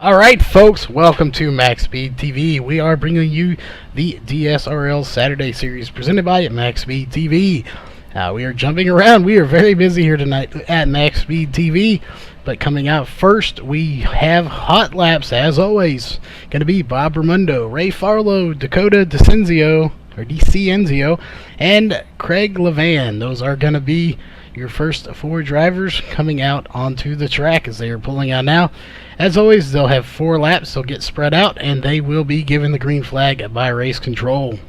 Alright folks, welcome to MaxSpeedTV. We are bringing you the DSRL Saturday series presented by MaxSpeedTV. We are jumping around. We are very busy here tonight at MaxSpeedTV. But coming out first, we have hot laps as always. Going to be Bob Raimondo, Ray Farlow, Dakota DeCenzio, and Craig Levan. Those are going to be your first four drivers coming out onto the track as they are pulling out now. As always, they'll have 4 laps. They'll get spread out, and they will be given the green flag by race control.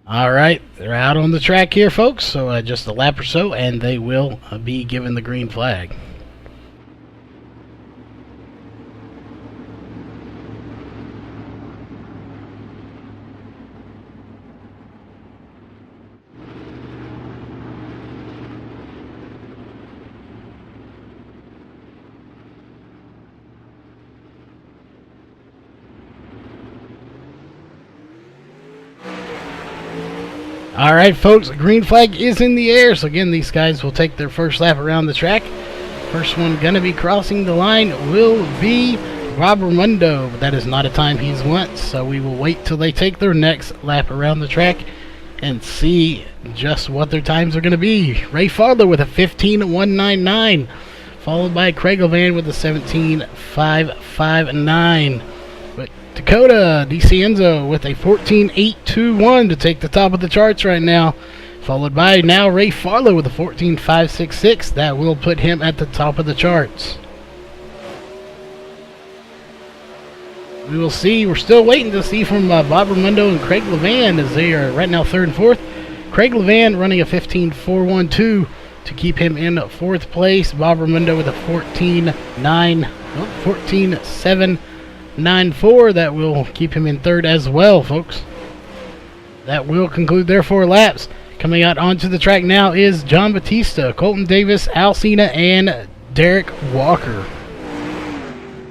Alright, they're out on the track here, folks, so just a lap or so, and they will be given the green flag. Alright folks, the green flag is in the air. So again, these guys will take their first lap around the track. First one going to be crossing the line will be Bob Raimondo. But that is not a time he's went, so we will wait till they take their next lap around the track and see just what their times are going to be. Ray Farlow with a 15.199, followed by Craig Levan with a 17.559. Dakota DeCenzio with a 14.821 to take the top of the charts right now, followed by now Ray Farlow with a 14.566. That will put him at the top of the charts. We will see. We're still waiting to see from Bob Raimondo and Craig Levan as they are right now 3rd and 4th. Craig Levan running a 15.412 to keep him in 4th place. Bob Raimondo with a 14.794. That will keep him in 3rd as well, folks. That will conclude their 4 laps. Coming out onto the track now is John Batista, Colton Davis, Al Cena, and Derek Walker.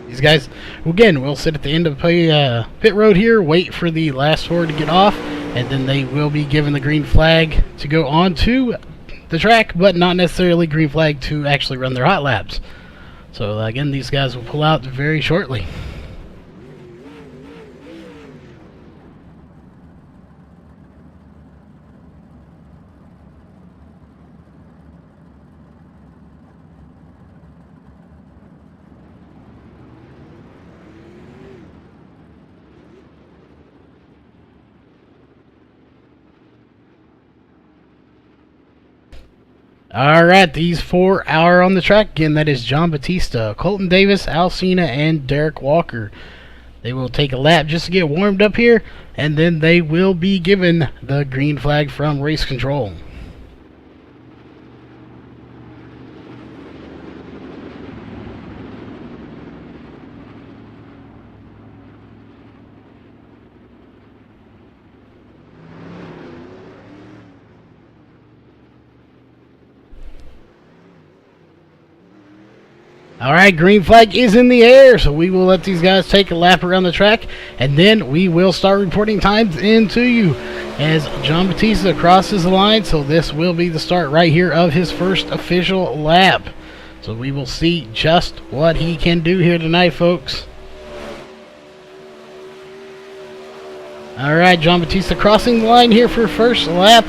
These guys, again, will sit at the end of pit road here, wait for the last 4 to get off, and then they will be given the green flag to go onto the track, but not necessarily green flag to actually run their hot laps. So again, these guys will pull out very shortly. Alright, these 4 are on the track. Again, that is John Batista, Colton Davis, Al Cena, and Derek Walker. They will take a lap just to get warmed up here, and then they will be given the green flag from race control. Alright, green flag is in the air, so we will let these guys take a lap around the track, and then we will start reporting times into you as John Batista crosses the line. So this will be the start right here of his first official lap. So we will see just what he can do here tonight, folks. Alright, John Batista crossing the line here for first lap,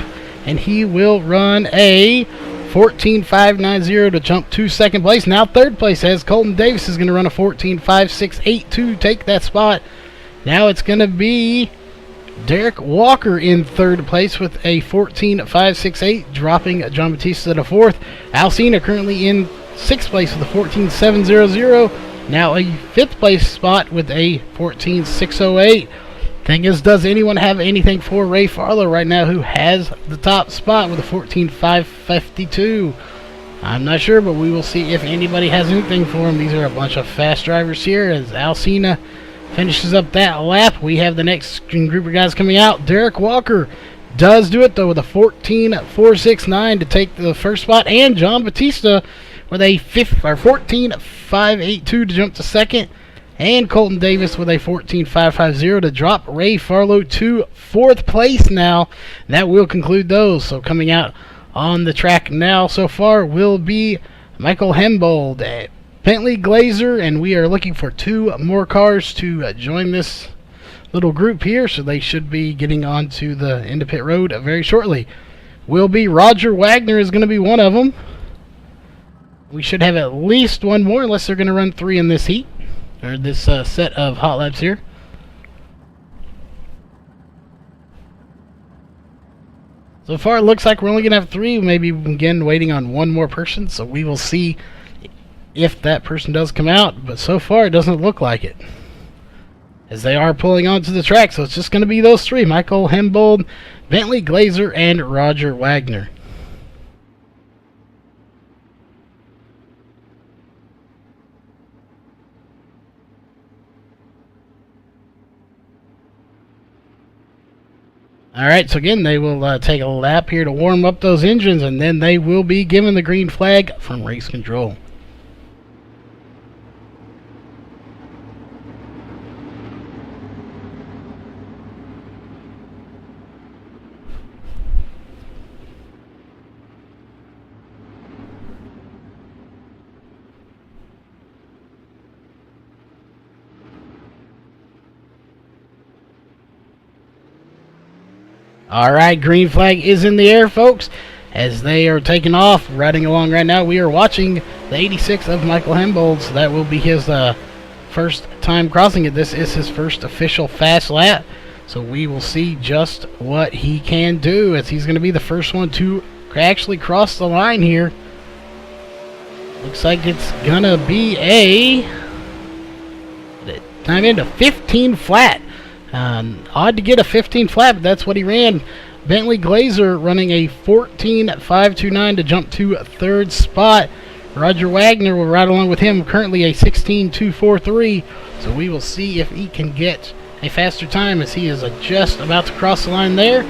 and he will run a 14.590 to jump to 2nd place. Now 3rd place as Colton Davis is going to run a 14.568 to take that spot. Now it's going to be Derek Walker in 3rd place with a 14.568, dropping John Batista to 4th. Al Cena currently in 6th place with a 14.700. Now a 5th place spot with a 14.608. Thing is, does anyone have anything for Ray Farlow right now, who has the top spot with a 14.552? I'm not sure, but we will see if anybody has anything for him. These are a bunch of fast drivers here as Al Cena finishes up that lap. We have the next group of guys coming out. Derek Walker does do it, though, with a 14.469 to take the first spot, and John Batista with a 14.582 to jump to 2nd. And Colton Davis with a 14.550 to drop Ray Farlow to 4th place now. That will conclude those. So coming out on the track now so far will be Michael Hembold at Bentley Glazer, and we are looking for 2 more cars to join this little group here, so they should be getting onto the end of pit road very shortly. Will be Roger Wagner is going to be one of them. We should have at least one more, unless they're going to run 3 in this heat. Or this set of hot laps here. So far it looks like we're only going to have 3. Maybe again waiting on one more person. So we will see if that person does come out. But so far it doesn't look like it, as they are pulling onto the track. So it's just going to be those 3. Michael Hembold, Bentley Glazer, and Roger Wagner. Alright, so again, they will take a lap here to warm up those engines, and then they will be given the green flag from race control. Alright, green flag is in the air, folks, as they are taking off, riding along right now. We are watching the 86 of Michael Hembold, so that will be his first time crossing it. This is his first official fast lap, so we will see just what he can do, as he's going to be the first one to actually cross the line here. Looks like it's going to be a time into 15 flat. Odd to get a 15 flat, but that's what he ran. Bentley Glazer running a 14.529 to jump to 3rd spot. Roger Wagner will ride along with him, currently a 16.243. So we will see if he can get a faster time, as he is just about to cross the line there.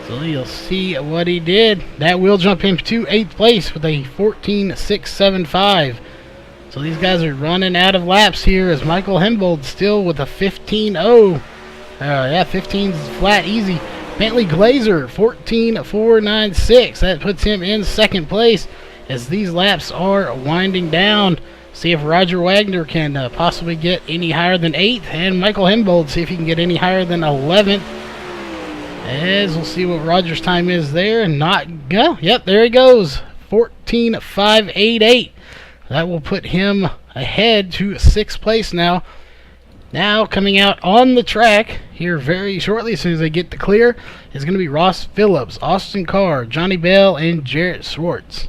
So you'll see what he did. That will jump him to 8th place with a 14.675. So these guys are running out of laps here, as Michael Hembold still with a 15.0. 15 flat easy. Bentley Glazer 14.496. That puts him in 2nd place, as these laps are winding down. See if Roger Wagner can possibly get any higher than 8th, and Michael Hembold see if he can get any higher than 11th. As we'll see what Roger's time is there. Yep, there he goes. 14.588. That will put him ahead to 6th place now. Now, coming out on the track here very shortly, as soon as they get the clear, is going to be Ross Phillips, Austin Carr, Johnny Bell, and Jarrett Schwartz.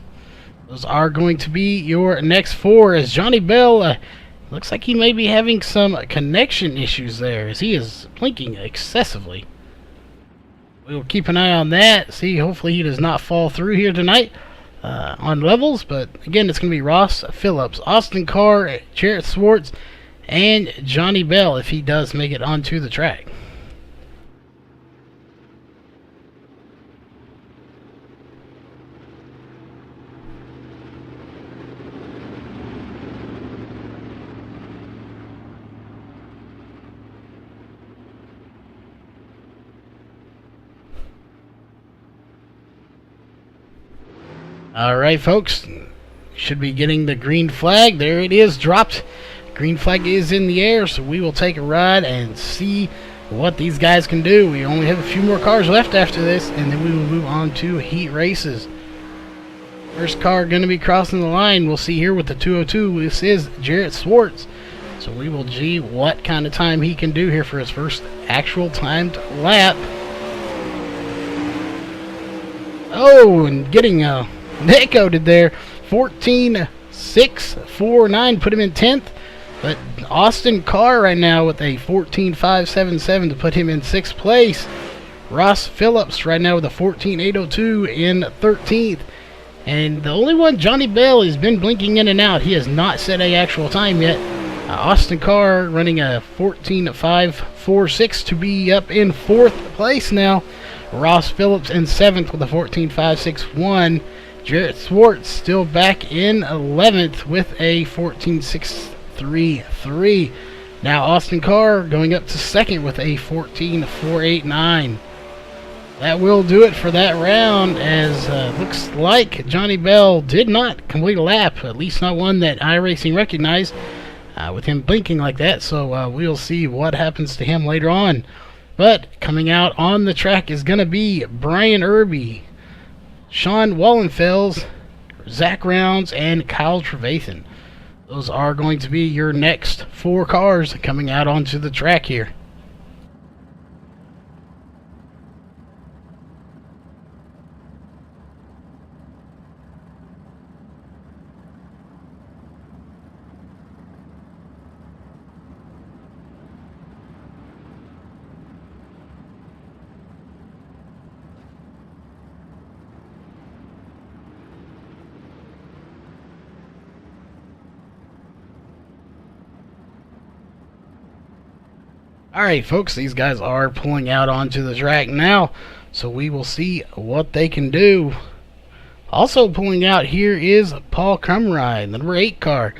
Those are going to be your next 4, as Johnny Bell looks like he may be having some connection issues there, as he is blinking excessively. We will keep an eye on that, see, hopefully he does not fall through here tonight on levels. But again, it's going to be Ross Phillips, Austin Carr, Jarrett Schwartz, and Johnny Bell if he does make it onto the track. Alright, folks, should be getting the green flag. There it is, dropped. Green flag is in the air, so we will take a ride and see what these guys can do. We only have a few more cars left after this, and then we will move on to heat races. First car going to be crossing the line, we'll see here with the 202. This is Jarrett Schwartz. So we will see what kind of time he can do here for his first actual timed lap. Oh, and getting echoed there. 14.649 put him in 10th. But Austin Carr right now with a 14.577 to put him in 6th place. Ross Phillips right now with a 14.802 in 13th. And the only one, Johnny Bell, has been blinking in and out. He has not set a actual time yet. Austin Carr running a 14.546 to be up in 4th place now. Ross Phillips in 7th with a 14.561. Jarrett Schwartz still back in 11th with a 14.633. Now Austin Carr going up to second with a 14.489. That will do it for that round, as looks like Johnny Bell did not complete a lap, at least not one that iRacing recognized, with him blinking like that. So we'll see what happens to him later on. But coming out on the track is going to be Brian Irby, Sean Wallenfels, Zach Rounds, and Kyle Trevathan. Those are going to be your next 4 cars coming out onto the track here. Alright folks, these guys are pulling out onto the track now, so we will see what they can do. Also pulling out here is Paul Crumride, the number 8 car.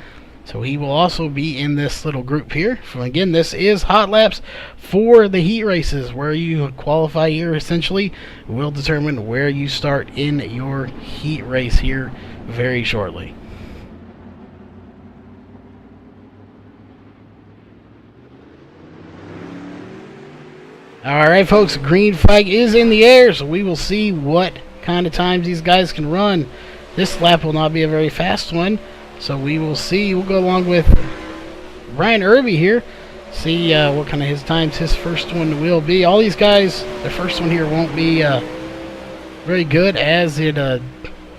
So he will also be in this little group here. So again, this is hot laps for the heat races, where you qualify here essentially will determine where you start in your heat race here very shortly. Alright folks, green flag is in the air, so we will see what kind of times these guys can run. This lap will not be a very fast one, so we will see. We'll go along with Brian Irby here, see what kind of his times his first one will be. All these guys, their first one here won't be very good, as it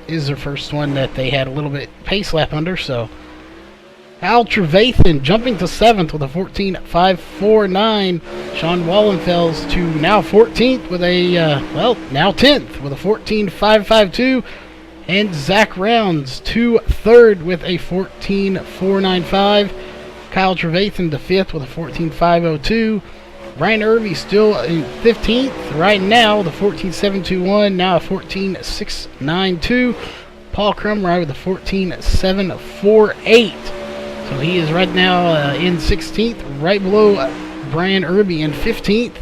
is their first one that they had a little bit pace lap under. So Al Trevathan jumping to 7th with a 14.549. Sean Wallenfels to now 14th with a, now 10th with a 14.552. And Zach Rounds to 3rd with a 14.495. Kyle Trevathan to 5th with a 14.502. Brian Irby still in 15th right now with a 14.721. Now a 14.692. Paul Crumride with a 14.748. So he is right now in 16th, right below Brian Irby in 15th.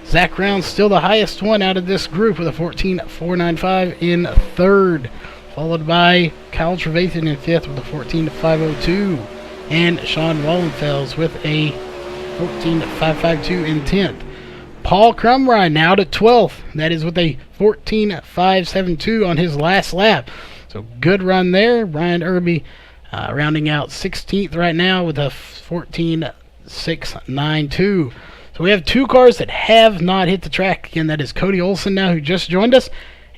Zach Rounds still the highest one out of this group with a 14.495 in 3rd, followed by Kyle Trevathan in 5th with a 14.502, and Sean Wallenfels with a 14.552 in 10th. Paul Crumride now to 12th. That is with a 14.572 on his last lap. So good run there. Brian Irby rounding out 16th right now with a 14.692. So we have 2 cars that have not hit the track. Again, that is Cody Olson now, who just joined us,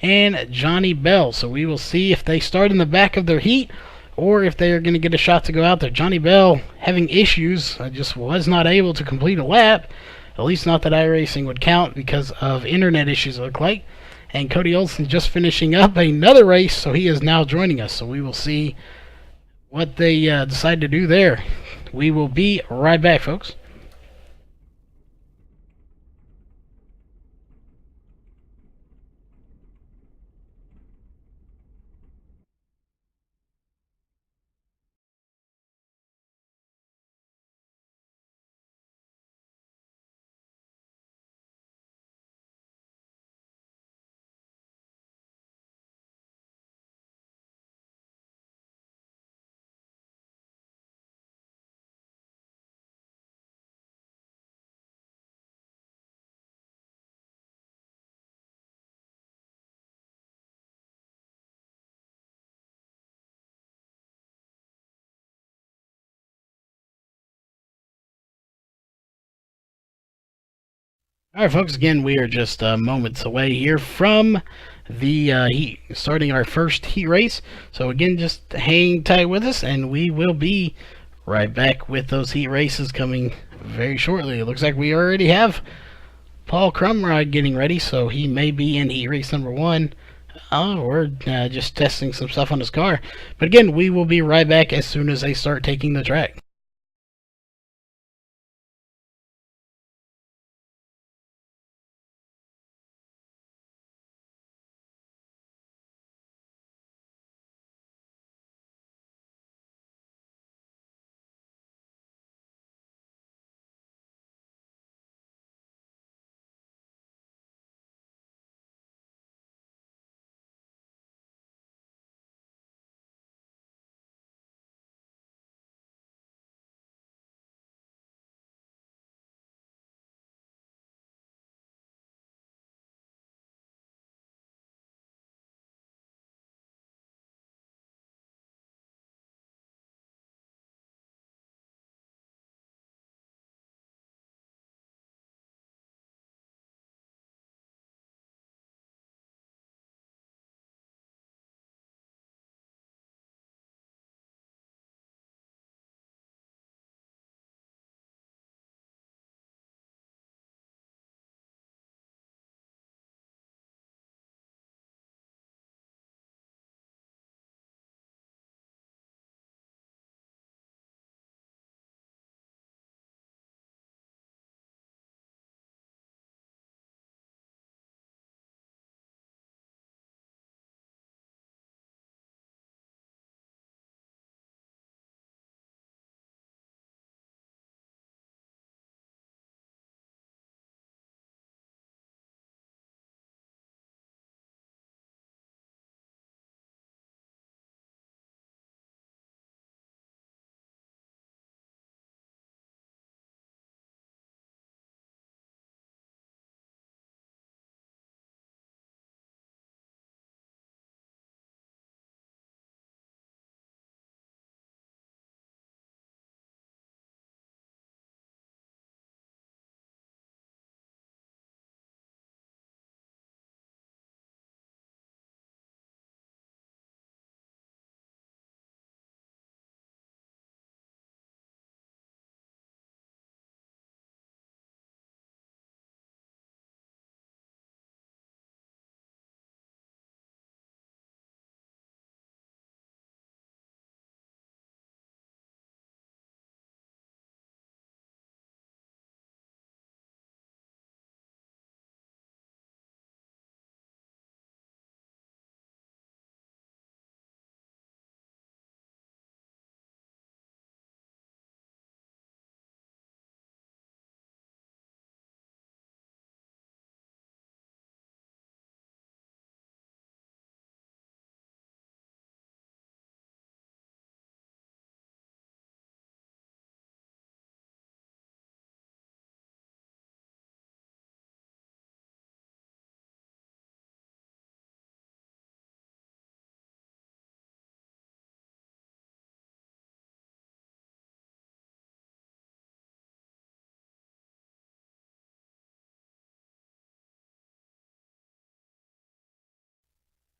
and Johnny Bell. So we will see if they start in the back of their heat or if they are going to get a shot to go out there. Johnny Bell having issues. Just was not able to complete a lap. At least not that iRacing would count because of internet issues, it looked like. And Cody Olson just finishing up another race, so he is now joining us. So we will see what they decide to do there. We will be right back, folks. Alright folks, again we are just moments away here from the heat, starting our first heat race. So again, just hang tight with us and we will be right back with those heat races coming very shortly. It looks like we already have Paul Crumride getting ready, so he may be in heat race number 1. We're just testing some stuff on his car. But again, we will be right back as soon as they start taking the track.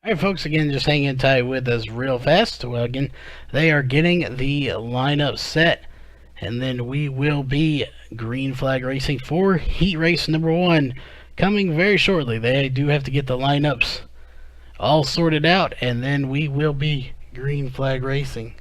Alright folks, again just hanging tight with us real fast. Well, again, they are getting the lineup set, and then we will be green flag racing for heat race number 1 coming very shortly. They do have to get the lineups all sorted out, and then we will be green flag racing.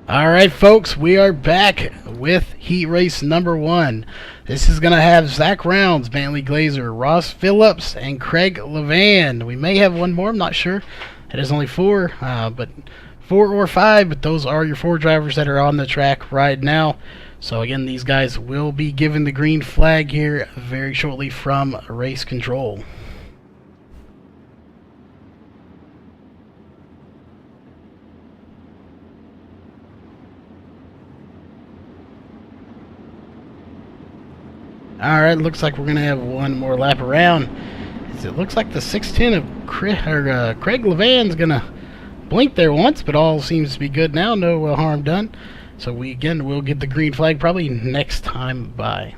Alright folks, we are back with heat race number 1. This is going to have Zach Rounds, Bentley Glazer, Ross Phillips, and Craig Levan. We may have one more, I'm not sure. It is only 4, but 4 or 5, but those are your 4 drivers that are on the track right now. So again, these guys will be given the green flag here very shortly from race control. Alright, looks like we're going to have one more lap around. It looks like the 610 of Craig Levan's going to blink there once, but all seems to be good now. No harm done. So we'll get the green flag probably next time by.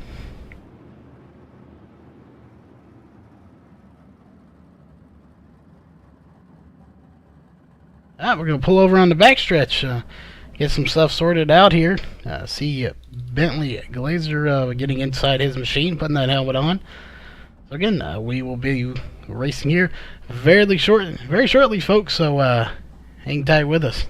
Alright, we're going to pull over on the backstretch. Get some stuff sorted out here. See Bentley Glazer getting inside his machine, putting that helmet on. So again, we will be racing here very shortly, folks. So hang tight with us.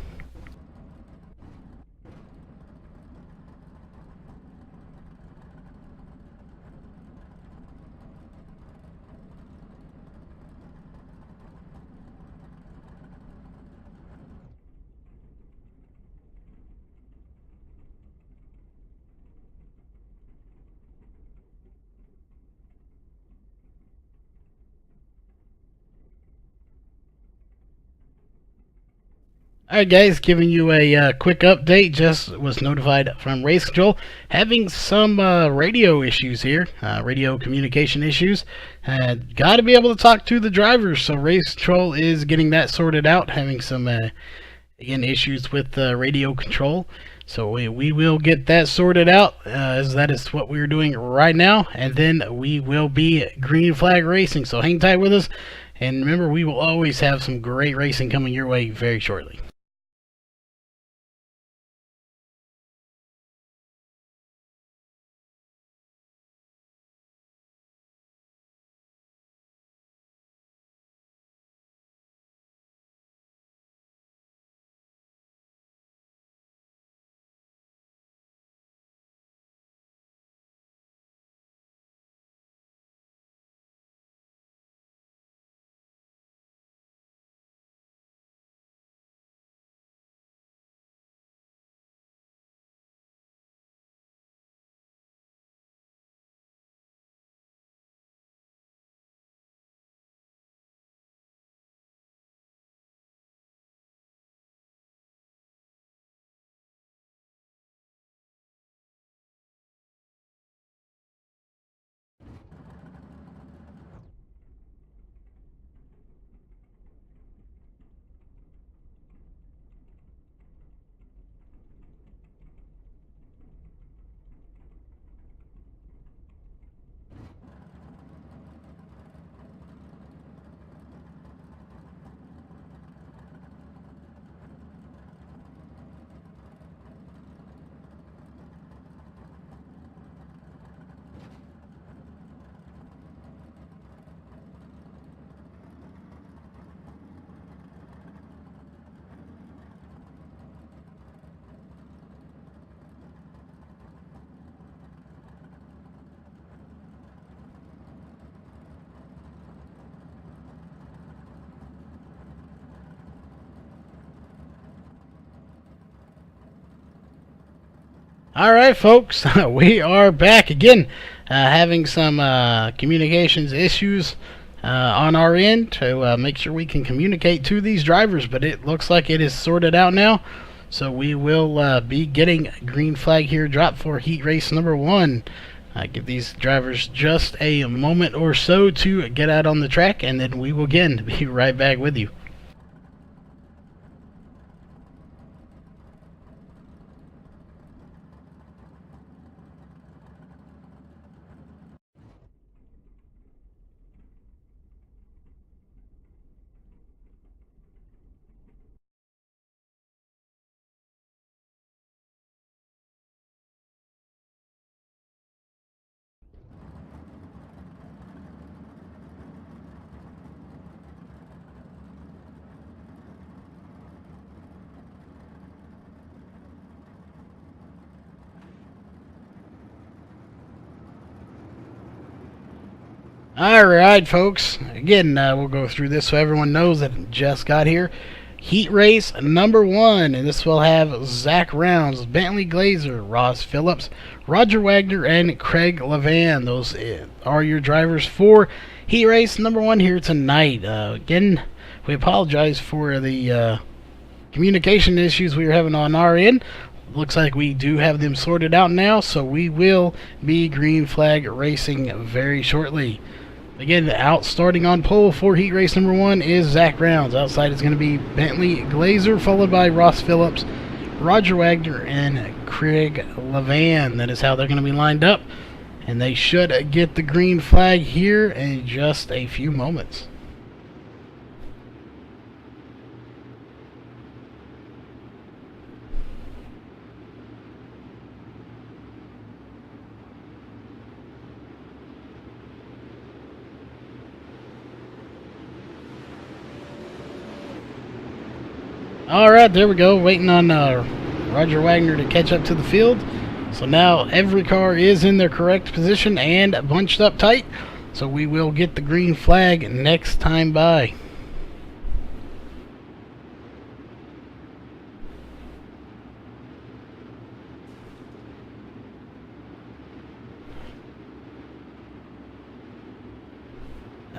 Alright guys, giving you a quick update. Just was notified from Race Control having some radio issues here, radio communication issues. Got to be able to talk to the drivers, so Race Control is getting that sorted out, having some again issues with radio control. So we will get that sorted out, as that is what we're doing right now, and then we will be green flag racing. So hang tight with us, and remember, we will always have some great racing coming your way very shortly. Alright, folks, we are back again, having some communications issues on our end to make sure we can communicate to these drivers, but it looks like it is sorted out now. So we will be getting green flag here dropped for heat race number 1. Give these drivers just a moment or so to get out on the track, and then we will again be right back with you. Alright, folks, again, we'll go through this so everyone knows that it just got here. Heat race number 1, and this will have Zach Rounds, Bentley Glazer, Ross Phillips, Roger Wagner, and Craig Levan. Those are your drivers for heat race number 1 here tonight. Again, we apologize for the communication issues we were having on our end. Looks like we do have them sorted out now, so we will be green flag racing very shortly. Again, out starting on pole for heat race number 1 is Zach Rounds. Outside is going to be Bentley Glazer, followed by Ross Phillips, Roger Wagner, and Craig Levan. That is how they're going to be lined up. And they should get the green flag here in just a few moments. Alright, there we go. Waiting on Roger Wagner to catch up to the field. So now every car is in their correct position and bunched up tight. So we will get the green flag next time by.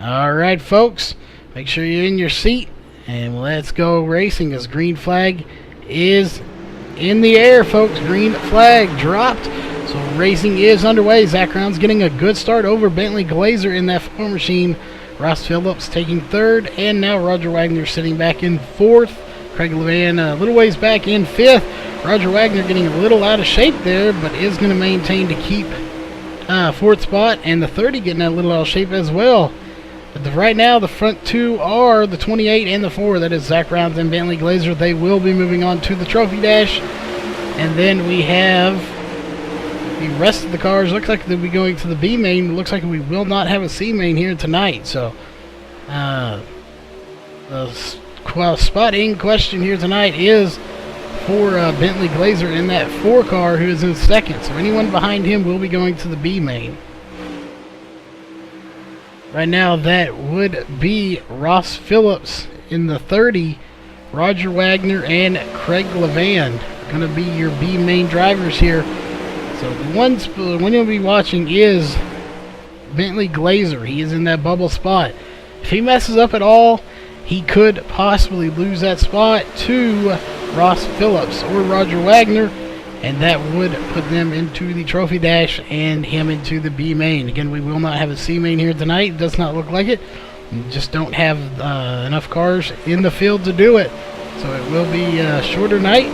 Alright, folks. Make sure you're in your seat. And let's go racing as green flag is in the air, folks. Green flag dropped. So racing is underway. Zach Rounds getting a good start over Bentley Glazer in that 4 machine. Ross Phillips taking 3rd. And now Roger Wagner sitting back in 4th. Craig Levan a little ways back in 5th. Roger Wagner getting a little out of shape there, but is going to maintain to keep 4th spot. And the 30 getting a little out of shape as well. But right now, the front 2 are the 28 and the 4. That is Zach Rounds and Bentley Glazer. They will be moving on to the trophy dash. And then we have the rest of the cars. Looks like they'll be going to the B main. Looks like we will not have a C main here tonight. So, the spot in question here tonight is for Bentley Glazer in that 4 car, who is in 2nd. So anyone behind him will be going to the B main. Right now, that would be Ross Phillips in the 30, Roger Wagner, and Craig Levan going to be your B main drivers here. So the one you'll be watching is Bentley Glazer. He is in that bubble spot. If he messes up at all, he could possibly lose that spot to Ross Phillips or Roger Wagner, and that would put them into the trophy dash and him into the B main. Again, we will not have a C main here tonight. It does not look like it. We just don't have enough cars in the field to do it. So it will be a shorter night,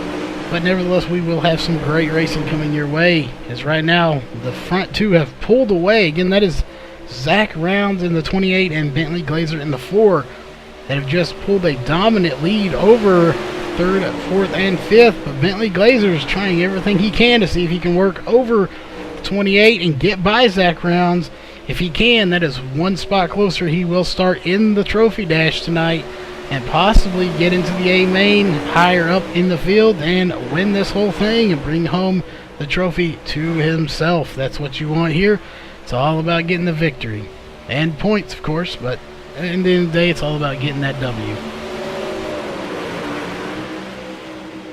but nevertheless, we will have some great racing coming your way. As right now, the front 2 have pulled away. Again, that is Zach Rounds in the 28 and Bentley Glazer in the 4 that have just pulled a dominant lead over 3rd, 4th, and 5th, but Bentley Glazer is trying everything he can to see if he can work over 28 and get by Zach Rounds. If he can, that is 1 spot closer. He will start in the trophy dash tonight and possibly get into the A main higher up in the field and win this whole thing and bring home the trophy to himself. That's what you want here. It's all about getting the victory and points, of course, but at the end of the day, it's all about getting that W.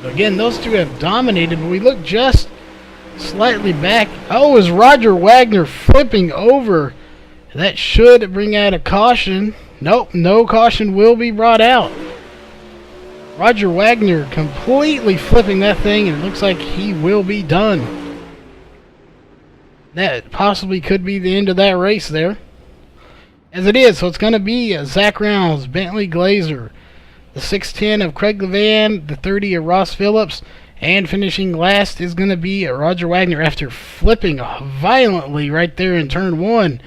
Again, those 2 have dominated, but we look just slightly back. Oh, is Roger Wagner flipping over? That should bring out a caution. Nope, no caution will be brought out. Roger Wagner completely flipping that thing, and it looks like he will be done. That possibly could be the end of that race there. As it is, so it's going to be Zach Rounds, Bentley Glazer, the 610 of Craig Levan, the 30 of Ross Phillips, and finishing last is going to be Roger Wagner after flipping violently right there in turn 1.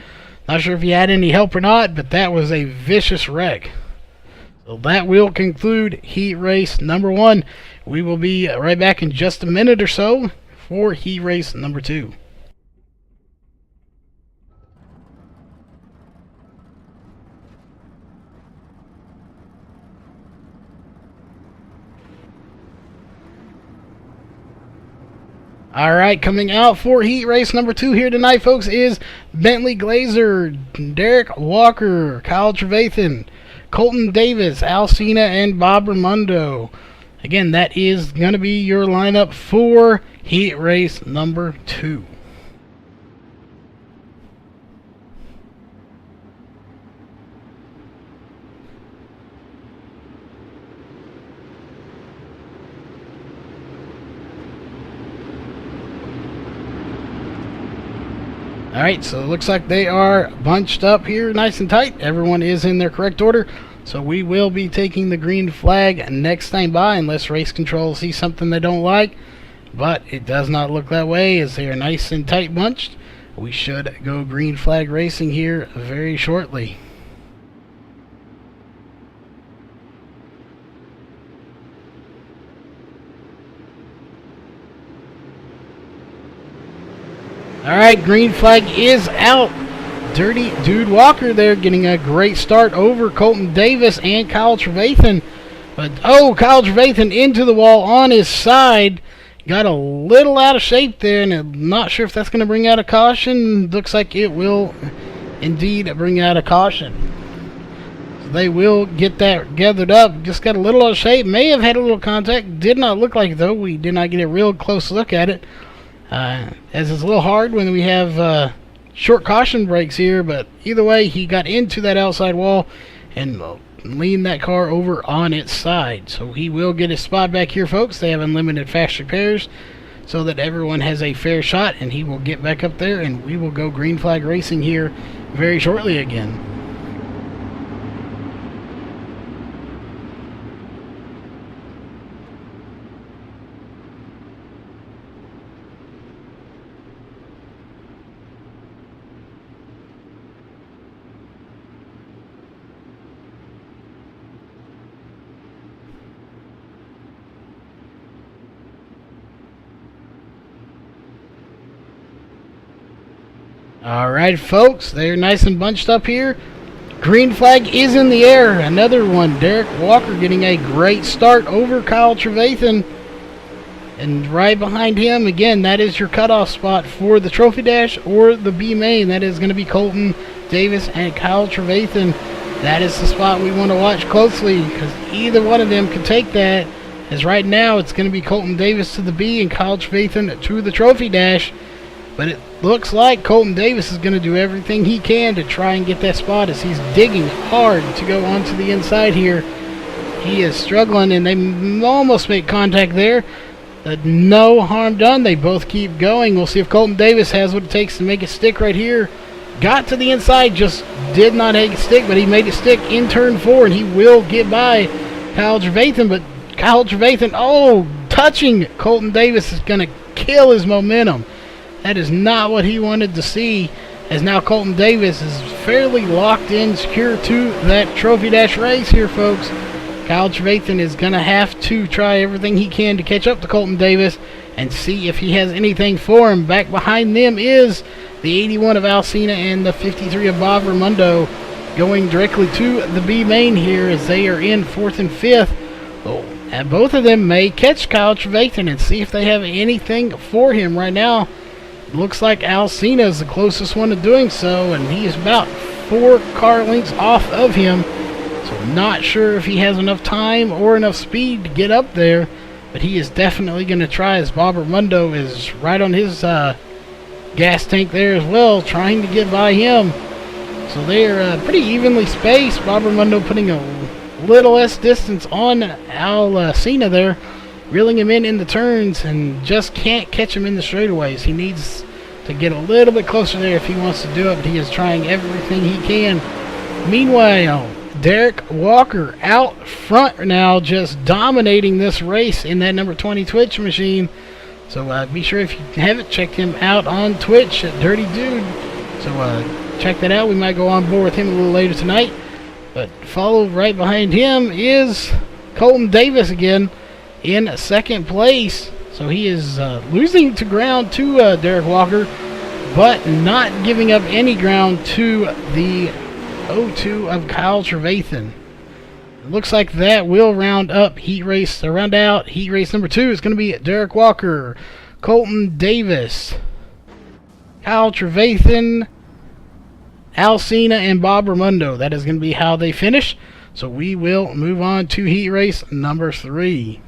Not sure if he had any help or not, but that was a vicious wreck. So that will conclude heat race number 1. We will be right back in just a minute or so for heat race number 2. Alright, coming out for heat race number 2 here tonight, folks, is Bentley Glazer, Derek Walker, Kyle Trevathan, Colton Davis, Al Cena, and Bob Raimondo. Again, that is going to be your lineup for heat race number 2. Alright, so it looks like they are bunched up here nice and tight. Everyone is in their correct order. So we will be taking the green flag next time by unless race control sees something they don't like. But it does not look that way as they are nice and tight bunched. We should go green flag racing here very shortly. Alright, green flag is out. Dirty Dude Walker there getting a great start over Colton Davis and Kyle Trevathan. But, oh, Kyle Trevathan into the wall on his side. Got a little out of shape there, and I'm not sure if that's going to bring out a caution. Looks like it will indeed bring out a caution. So they will get that gathered up. Just got a little out of shape. May have had a little contact. Did not look like it, though. We did not get a real close look at it. As it's a little hard when we have short caution breaks here, but either way, he got into that outside wall and leaned that car over on its side. So he will get his spot back here, folks. They have unlimited fast repairs so that everyone has a fair shot, and he will get back up there, and we will go green flag racing here very shortly again. Alright, folks, they're nice and bunched up here. Green flag is in the air. Another one, Derek Walker getting a great start over Kyle Trevathan. And right behind him, again, that is your cutoff spot for the Trophy Dash or the B main. That is going to be Colton Davis and Kyle Trevathan. That is the spot we want to watch closely because either one of them can take that. As right now, it's going to be Colton Davis to the B and Kyle Trevathan to the Trophy Dash. But it looks like Colton Davis is going to do everything he can to try and get that spot as he's digging hard to go onto the inside here. He is struggling, and they almost make contact there. No harm done. They both keep going. We'll see if Colton Davis has what it takes to make it stick right here. Got to the inside, just did not make it stick, but he made it stick in turn 4, and he will get by Kyle Trevathan. But Kyle Trevathan, oh, touching Colton Davis is going to kill his momentum. That is not what he wanted to see, as now Colton Davis is fairly locked in, secure to that Trophy Dash race here, folks. Kyle Trevathan is going to have to try everything he can to catch up to Colton Davis and see if he has anything for him. Back behind them is the 81 of Al Cena and the 53 of Bob Raimondo going directly to the B main here as they are in 4th and 5th. Oh, and both of them may catch Kyle Trevathan and see if they have anything for him right now. Looks like Al Cena is the closest one to doing so, and he is about 4 car lengths off of him. So not sure if he has enough time or enough speed to get up there. but he is definitely going to try, as Bob Armando is right on his gas tank there as well, trying to get by him. So they are pretty evenly spaced. Bob Armando putting a little less distance on Alcina there, reeling him in the turns, and just can't catch him in the straightaways. He needs to get a little bit closer there if he wants to do it, but he is trying everything he can. Meanwhile, Derek Walker out front now, just dominating this race in that number 20 Twitch machine. So be sure, if you haven't, checked him out on Twitch at Dirty Dude. So check that out. We might go on board with him a little later tonight. But followed right behind him is Colton Davis again in second place. So he is losing to ground to Derek Walker, but not giving up any ground to the 02 of Kyle Trevathan. It looks like that will round out heat race number 2 is going to be Derek Walker, Colton Davis, Kyle Trevathan, Alcina, and Bob Ramundo. That is going to be how they finish. So we will move on to heat race number 3.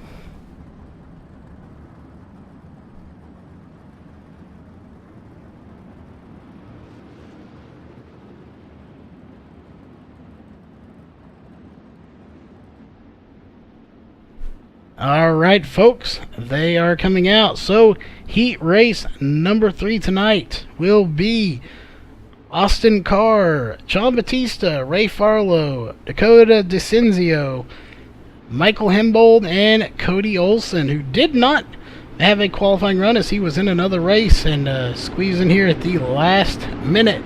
Alright, folks, they are coming out. So heat race number 3 tonight will be Austin Carr, John Batista, Ray Farlow, Dakota DeCinzio, Michael Hembold, and Cody Olson, who did not have a qualifying run as he was in another race and squeezed in here at the last minute.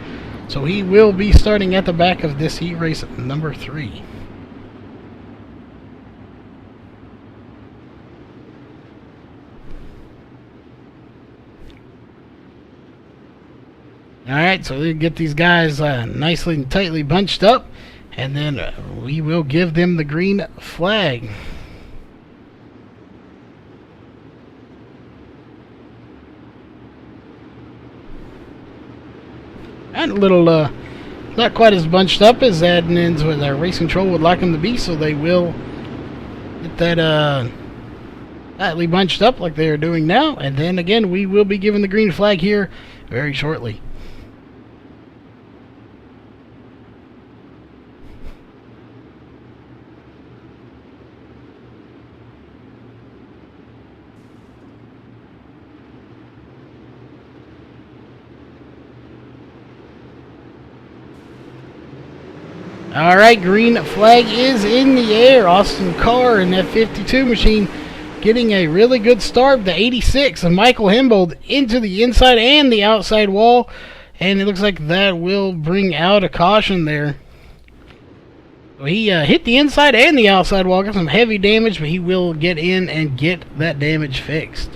So he will be starting at the back of this heat race number 3. Alright, so we get these guys nicely and tightly bunched up, and then we will give them the green flag. And a little, not quite as bunched up as admins with our race control would like them to be, so they will get that tightly bunched up like they are doing now, and then again we will be giving the green flag here very shortly. Alright, green flag is in the air. Austin Carr in that 52 machine getting a really good start. The 86 of Michael Hembold into the inside and the outside wall. And it looks like that will bring out a caution there. He hit the inside and the outside wall. Got some heavy damage, but he will get in and get that damage fixed.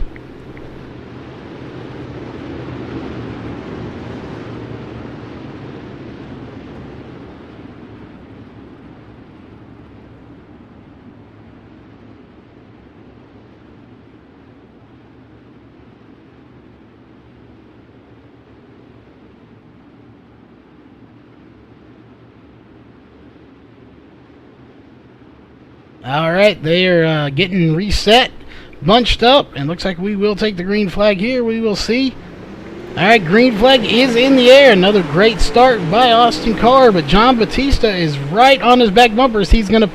Alright, they are getting reset, bunched up, and looks like we will take the green flag here. We will see. Alright, green flag is in the air. Another great start by Austin Carr, but John Batista is right on his back bumpers. He's going to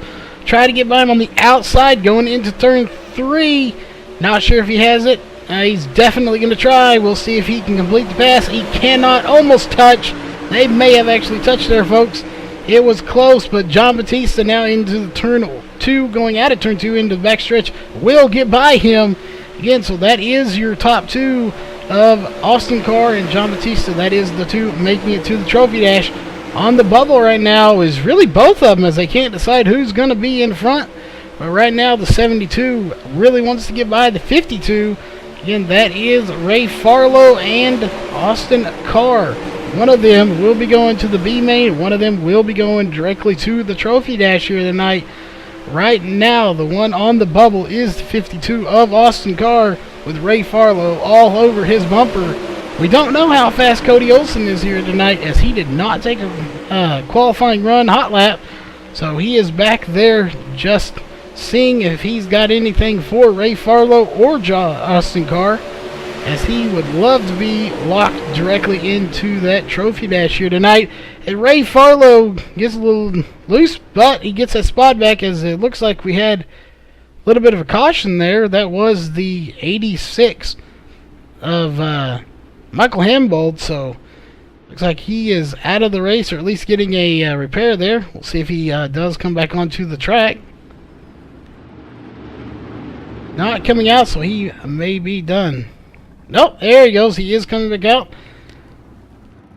try to get by him on the outside going into turn 3. Not sure if he has it. He's definitely going to try. We'll see if he can complete the pass. He cannot. Almost touch. They may have actually touched there, folks. It was close, but John Batista now into the turn 2, going out of turn 2 into the backstretch, will get by him again. So that is your top 2 of Austin Carr and John Batista. That is the 2 making it to the trophy dash. On the bubble right now is really both of them, as they can't decide who's going to be in front. But right now the 72 really wants to get by the 52. Again, that is Ray Farlow and Austin Carr. One of them will be going to the B main. One of them will be going directly to the trophy dash here tonight. Right now, the one on the bubble is the 52 of Austin Carr with Ray Farlow all over his bumper. We don't know how fast Cody Olson is here tonight, as he did not take a qualifying run hot lap. So he is back there just seeing if he's got anything for Ray Farlow or Austin Carr, as he would love to be locked directly into that trophy dash here tonight. And Ray Farlow gets a little loose, but he gets that spot back, as it looks like we had a little bit of a caution there. That was the 86 of Michael Hambold, so looks like he is out of the race, or at least getting a repair there. We'll see if he does come back onto the track. Not coming out, so he may be done. Nope, there he goes. He is coming back out.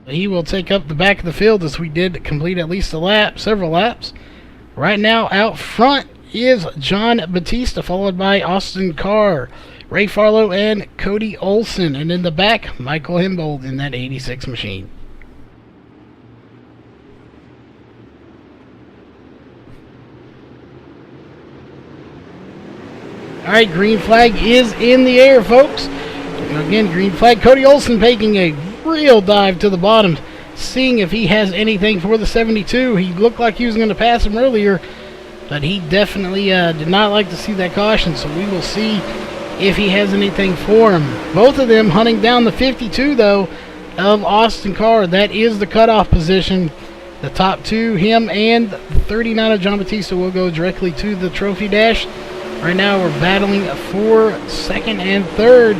He will take up the back of the field, as we did complete at least a lap, several laps. Right now, out front is John Batista, followed by Austin Carr, Ray Farlow, and Cody Olson. And in the back, Michael Hambold in that 86 machine. Alright, green flag is in the air, folks. Again, green flag. Cody Olson taking a real dive to the bottom, seeing if he has anything for the 72. He looked like he was going to pass him earlier, but he definitely did not like to see that caution, so we will see if he has anything for him. Both of them hunting down the 52, though, of Austin Carr. That is the cutoff position. The top two, him and the 39 of John Batista, will go directly to the trophy dash. Right now we're battling for second and third.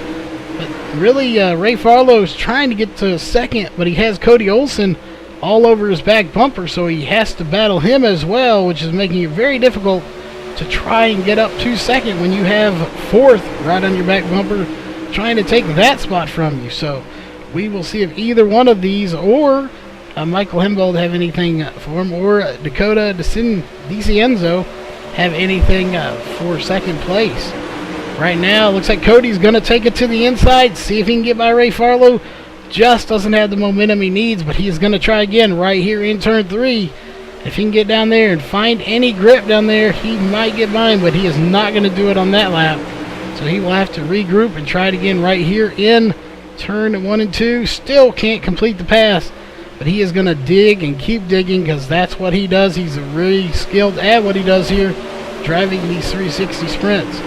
But really, Ray Farlow is trying to get to second, but he has Cody Olson all over his back bumper, so he has to battle him as well, which is making it very difficult to try and get up to second when you have fourth right on your back bumper trying to take that spot from you. So we will see if either one of these, or Michael Hambold, have anything for him, or Dakota DiCienzo have anything for second place. Right now, looks like Cody's going to take it to the inside, see if he can get by Ray Farlow. Just doesn't have the momentum he needs, but he is going to try again right here in turn 3. If he can get down there and find any grip down there, he might get by him, but he is not going to do it on that lap. So he will have to regroup and try it again right here in turn 1 and 2. Still can't complete the pass, but he is going to dig and keep digging, because that's what he does. He's really skilled at what he does here, driving these 360 sprints.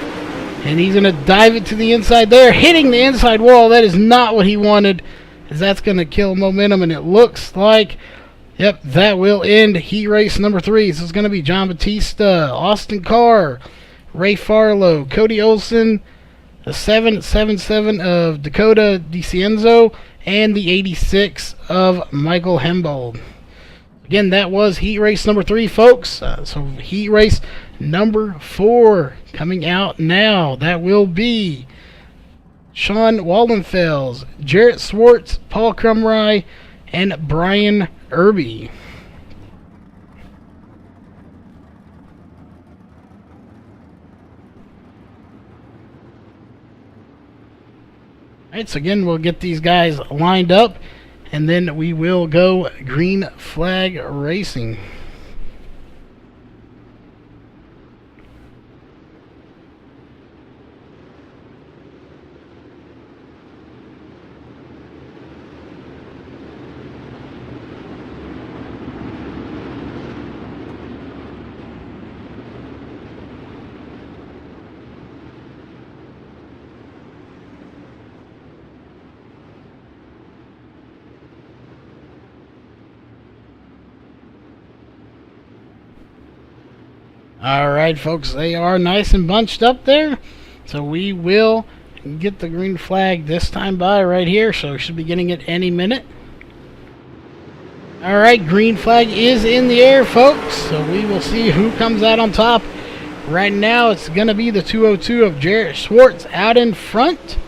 And he's going to dive it to the inside there, hitting the inside wall. That is not what he wanted, as that's going to kill momentum. And it looks like, yep, that will end heat race number 3. So it's going to be John Batista, Austin Carr, Ray Farlow, Cody Olson, the 777 of Dakota DiCienzo, and the 86 of Michael Hambold. Again, that was heat race number 3, folks. So heat race number 4 coming out now. That will be Sean Waldenfels, Jarrett Swartz, Paul Crumry, and Brian Irby. Alright, so again, we'll get these guys lined up, and then we will go green flag racing. Alright, folks, they are nice and bunched up there. So we will get the green flag this time by right here. So we should be getting it any minute. Alright, green flag is in the air, folks. So we will see who comes out on top. Right now, it's going to be the 202 of Jarrett Swartz out in front,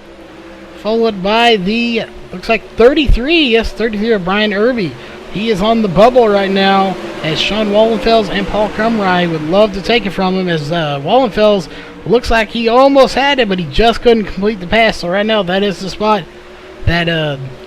followed by the, looks like 33, yes, 33 of Brian Irby. He is on the bubble right now, as Sean Waldenfels and Paul Crumry would love to take it from him, as Waldenfels looks like he almost had it, but he just couldn't complete the pass. So right now, that is the spot that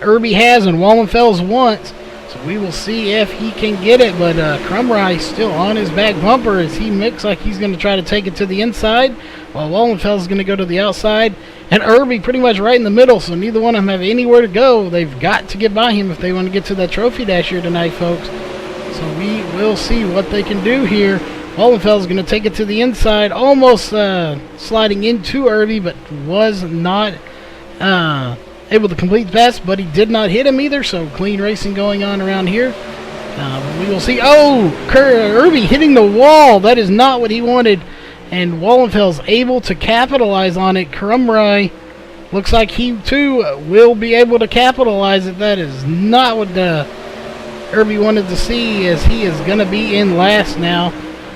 Irby has and Waldenfels wants. So we will see if he can get it, but Crumry still on his back bumper, as he looks like he's going to try to take it to the inside, while Waldenfels is going to go to the outside, and Irby pretty much right in the middle, so neither one of them have anywhere to go. They've got to get by him if they want to get to that trophy dash here tonight, folks. So we will see what they can do here. Wallenfeld's going to take it to the inside, almost sliding into Irby, but was not able to complete the pass, but he did not hit him either, so clean racing going on around here. We will see. Oh, Irby hitting the wall. That is not what he wanted, and Wallenfeld's able to capitalize on it. Krumrye looks like he too will be able to capitalize it. That is not what Irby wanted to see, as he is going to be in last now.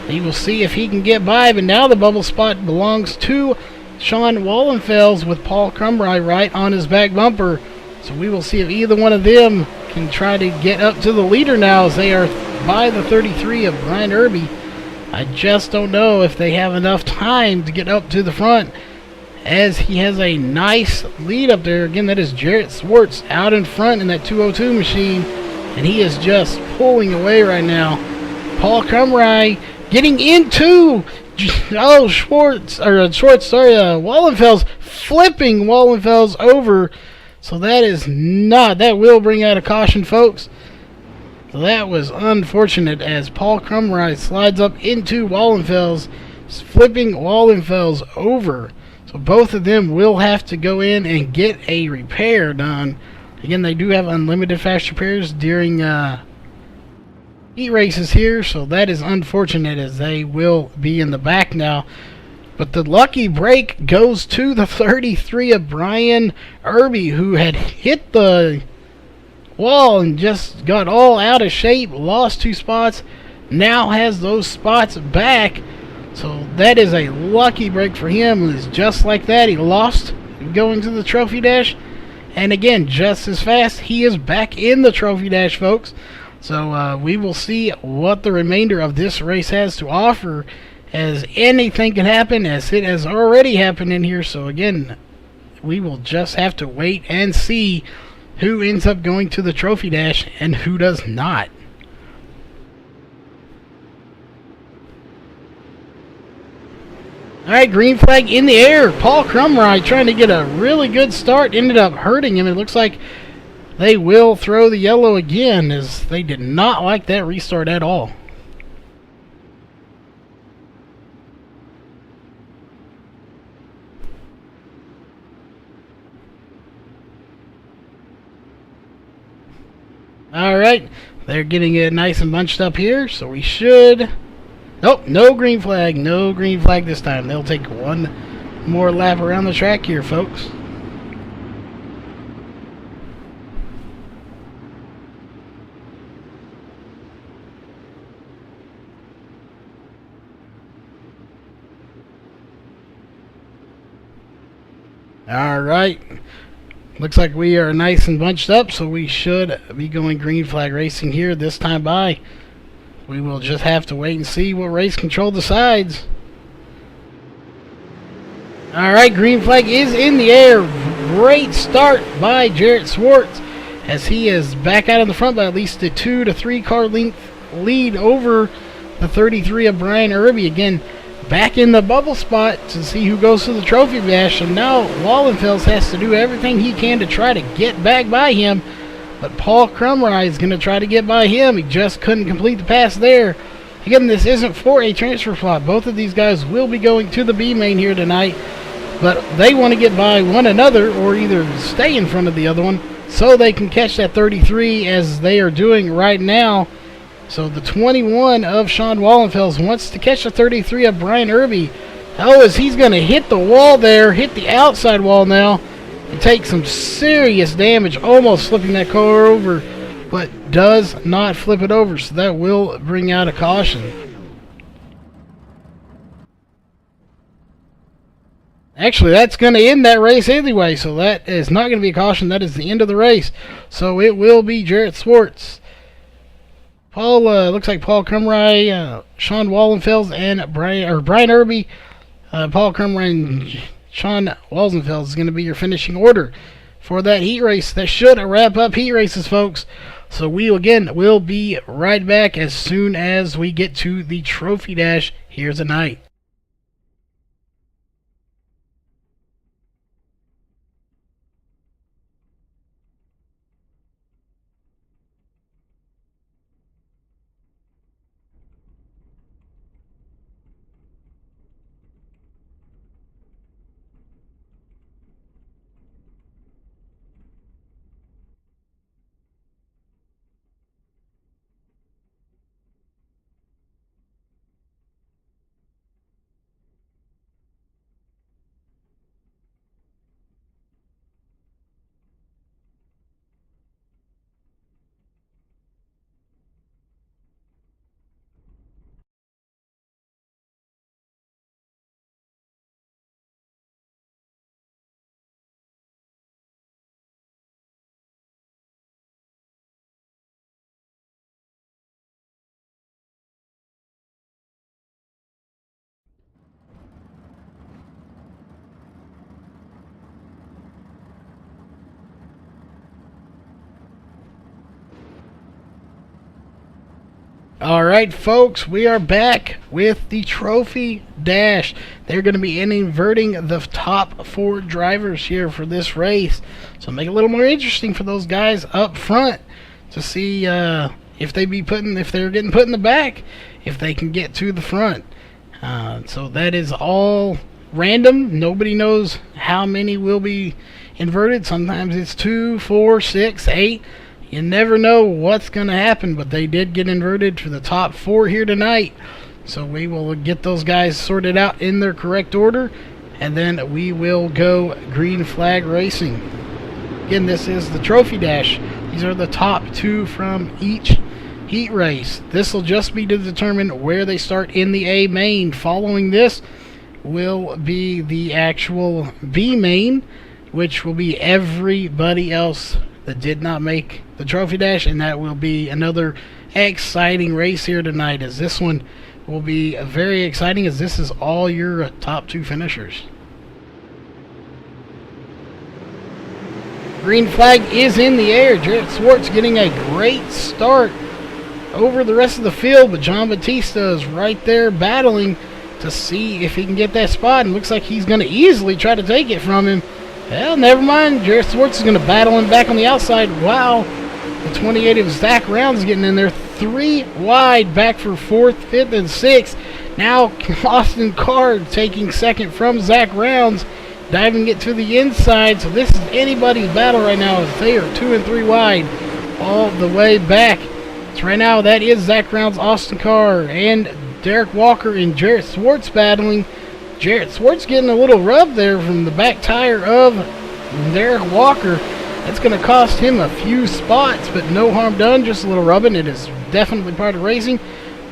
He will see if he can get by, but now the bubble spot belongs to Sean Wallenfels with Paul Krumrye right on his back bumper. So we will see if either one of them can try to get up to the leader now, as they are by the 33 of Brian Irby. I just don't know if they have enough time to get up to the front, as he has a nice lead up there. Again, that is Jarrett Swartz out in front in that 202 machine, and he is just pulling away right now. Paul Krumrye getting into Wallenfels, flipping Wallenfels over. So that will bring out a caution, folks. So that was unfortunate, as Paul Krumrye slides up into Wallenfels, flipping Wallenfels over. So both of them will have to go in and get a repair done. Again, they do have unlimited fast repairs during heat races here, so that is unfortunate, as they will be in the back now. But the lucky break goes to the 33 of Brian Irby, who had hit the wall and just got all out of shape, lost 2 spots, now has those spots back. So that is a lucky break for him. It's just like that, he lost going to the Trophy Dash, and again, just as fast, he is back in the Trophy Dash, folks. So we will see what the remainder of this race has to offer, as anything can happen, as it has already happened in here. So again, we will just have to wait and see who ends up going to the Trophy Dash and who does not. Alright, green flag in the air. Paul Krumrye trying to get a really good start, ended up hurting him. It looks like they will throw the yellow again, as they did not like that restart at all. Alright, they're getting it nice and bunched up here, so we should... Nope, no green flag. No green flag this time. They'll take one more lap around the track here, folks. Alright, looks like we are nice and bunched up, so we should be going green flag racing here this time by. We will just have to wait and see what race control decides. Alright, green flag is in the air. Great start by Jarrett Swartz, as he is back out in the front by at least a 2 to 3 car length lead over the 33 of Brian Irby. Again, back in the bubble spot to see who goes to the Trophy Dash. So now Wallenfels has to do everything he can to try to get back by him. But Paul Krumrye is going to try to get by him. He just couldn't complete the pass there. Again, this isn't for a transfer spot. Both of these guys will be going to the B main here tonight. But they want to get by one another, or either stay in front of the other one, so they can catch that 33, as they are doing right now. So the 21 of Sean Wallenfels wants to catch the 33 of Brian Irby. Oh, as he's going to hit the wall there, hit the outside wall now, and take some serious damage, almost flipping that car over, but does not flip it over, so that will bring out a caution. Actually, that's going to end that race anyway, so that is not going to be a caution. That is the end of the race. So it will be Jarrett Swartz. Paul, looks like Paul Krumrye, Sean Wallenfels, and Brian Irby. Paul Krumrye and Sean Wallenfels is going to be your finishing order for that heat race. That should wrap up heat races, folks. So we, again, will be right back as soon as we get to the Trophy Dash here tonight. Alright folks, we are back with the Trophy Dash. They're going to be inverting the top 4 drivers here for this race. So make it a little more interesting for those guys up front to see if they're getting put in the back, if they can get to the front. So that is all random. Nobody knows how many will be inverted. Sometimes it's 2, 4, 6, 8. You never know what's going to happen, but they did get inverted for the top 4 here tonight. So we will get those guys sorted out in their correct order, and then we will go green flag racing. Again, this is the Trophy Dash. These are the top 2 from each heat race. This will just be to determine where they start in the A main. Following this will be the actual B main, which will be everybody else that did not make the Trophy Dash, and that will be another exciting race here tonight, as this one will be very exciting, as this is all your top 2 finishers. Green flag is in the air. Jarrett Swartz getting a great start over the rest of the field, but John Batista is right there battling to see if he can get that spot, and looks like he's going to easily try to take it from him. Well, never mind. Jarrett Swartz is going to battle him back on the outside. Wow. The 28 of Zach Rounds getting in there. 3 wide, back for 4th, 5th, and 6th. Now Austin Carr taking second from Zach Rounds, diving it to the inside. So this is anybody's battle right now, as they are 2 and 3 wide all the way back. So right now that is Zach Rounds, Austin Carr, and Derek Walker and Jarrett Swartz battling. Jarrett Swartz getting a little rub there from the back tire of Derek Walker. That's going to cost him a few spots, but no harm done, just a little rubbing. It is definitely part of racing.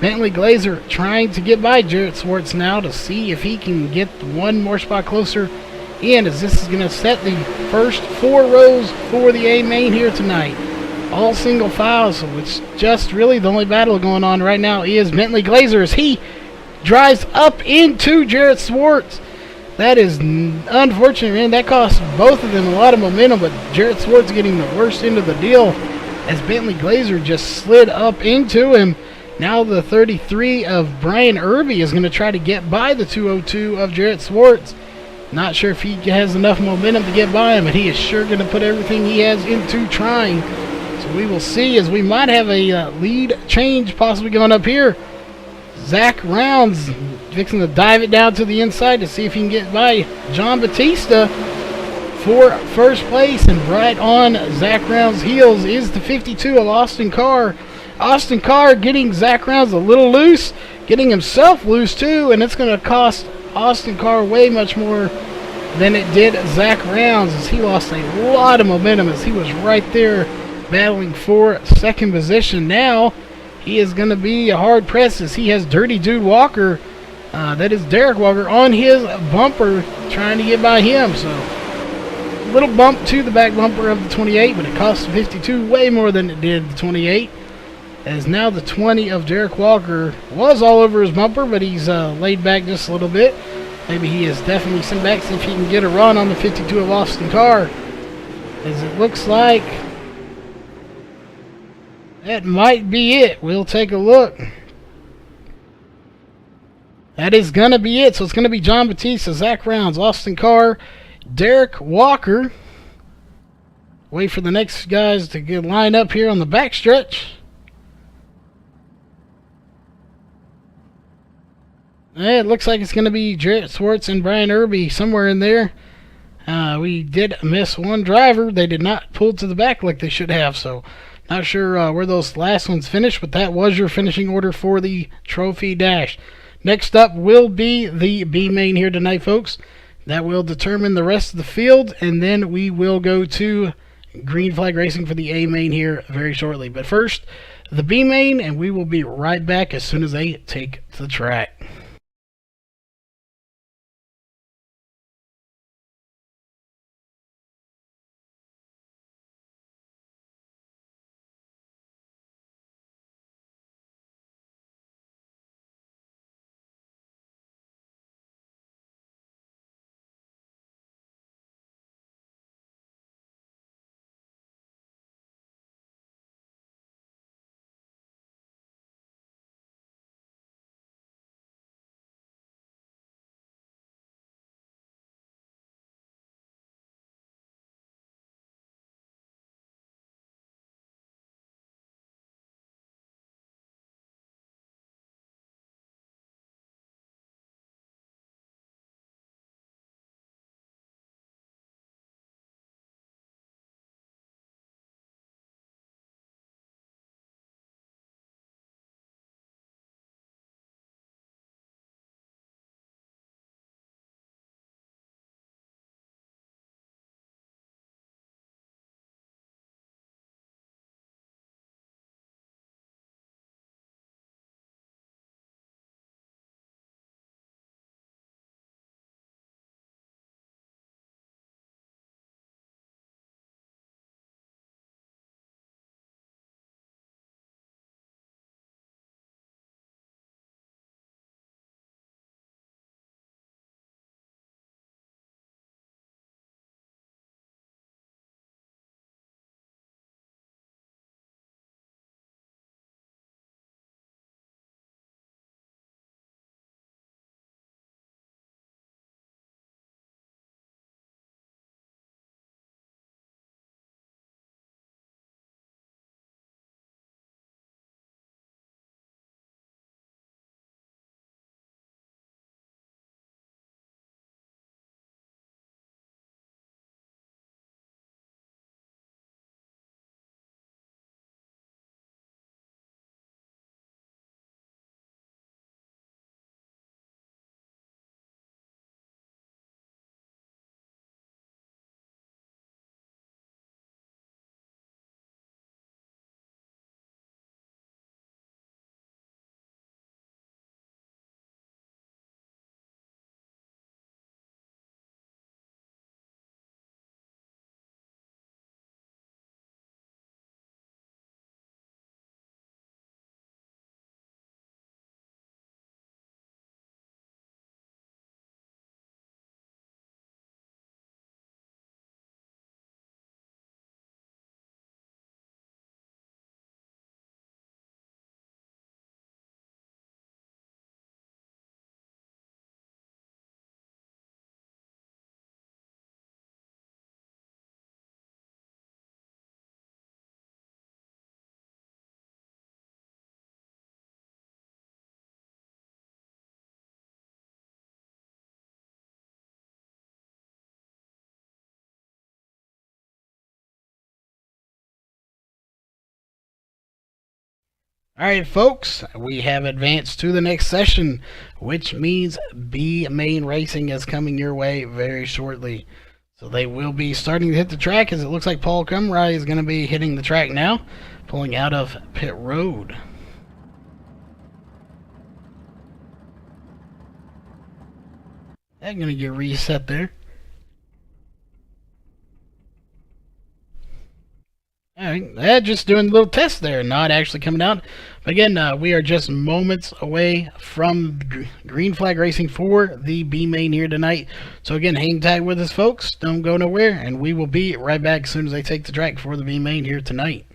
Bentley Glazer trying to get by Jarrett Swartz now to see if he can get one more spot closer in, as this is going to set the first 4 rows for the A main here tonight. All single file, so it's just really the only battle going on right now is Bentley Glazer, as he drives up into Jarrett Swartz. That is unfortunate, man. That cost both of them a lot of momentum, but Jarrett Swartz getting the worst end of the deal, as Bentley Glazer just slid up into him. Now the 33 of Brian Irby is going to try to get by the 202 of Jarrett Swartz. Not sure if he has enough momentum to get by him, but he is sure going to put everything he has into trying. So we will see, as we might have a lead change possibly going up here. Zach Rounds fixing to dive it down to the inside to see if he can get by John Batista for first place, and right on Zach Rounds' heels is the 52 of Austin Carr. Austin Carr getting Zach Rounds a little loose, getting himself loose too, and it's going to cost Austin Carr way much more than it did Zach Rounds, as he lost a lot of momentum, as he was right there battling for second position. Now he is going to be hard pressed, as he has Dirty Dude Walker, that is Derek Walker, on his bumper trying to get by him. So a little bump to the back bumper of the 28, but it cost the 52 way more than it did the 28, as now the 20 of Derek Walker was all over his bumper, but he's laid back just a little bit. Maybe he is definitely sent back, see if he can get a run on the 52 of Austin Carr, as it looks like that might be it. We'll take a look. That is going to be it. So it's going to be John Batista, Zach Rounds, Austin Carr, Derek Walker. Wait for the next guys to get lined up here on the backstretch. It looks like it's going to be Jarrett Swartz and Brian Irby somewhere in there. We did miss one driver. They did not pull to the back like they should have, so not sure where those last ones finished, but that was your finishing order for the Trophy Dash. Next up will be the B main here tonight, folks. That will determine the rest of the field, and then we will go to green flag racing for the A main here very shortly. But first, the B main, and we will be right back as soon as they take the track. Alright folks, we have advanced to the next session, which means B main racing is coming your way very shortly. So they will be starting to hit the track, as it looks like Paul Cumry is going to be hitting the track now, pulling out of pit road. That's going to get reset there. Alright, just doing a little test there, not actually coming out. But again, we are just moments away from green flag racing for the B main here tonight. So again, hang tight with us folks, don't go nowhere, and we will be right back as soon as they take the track for the B main here tonight.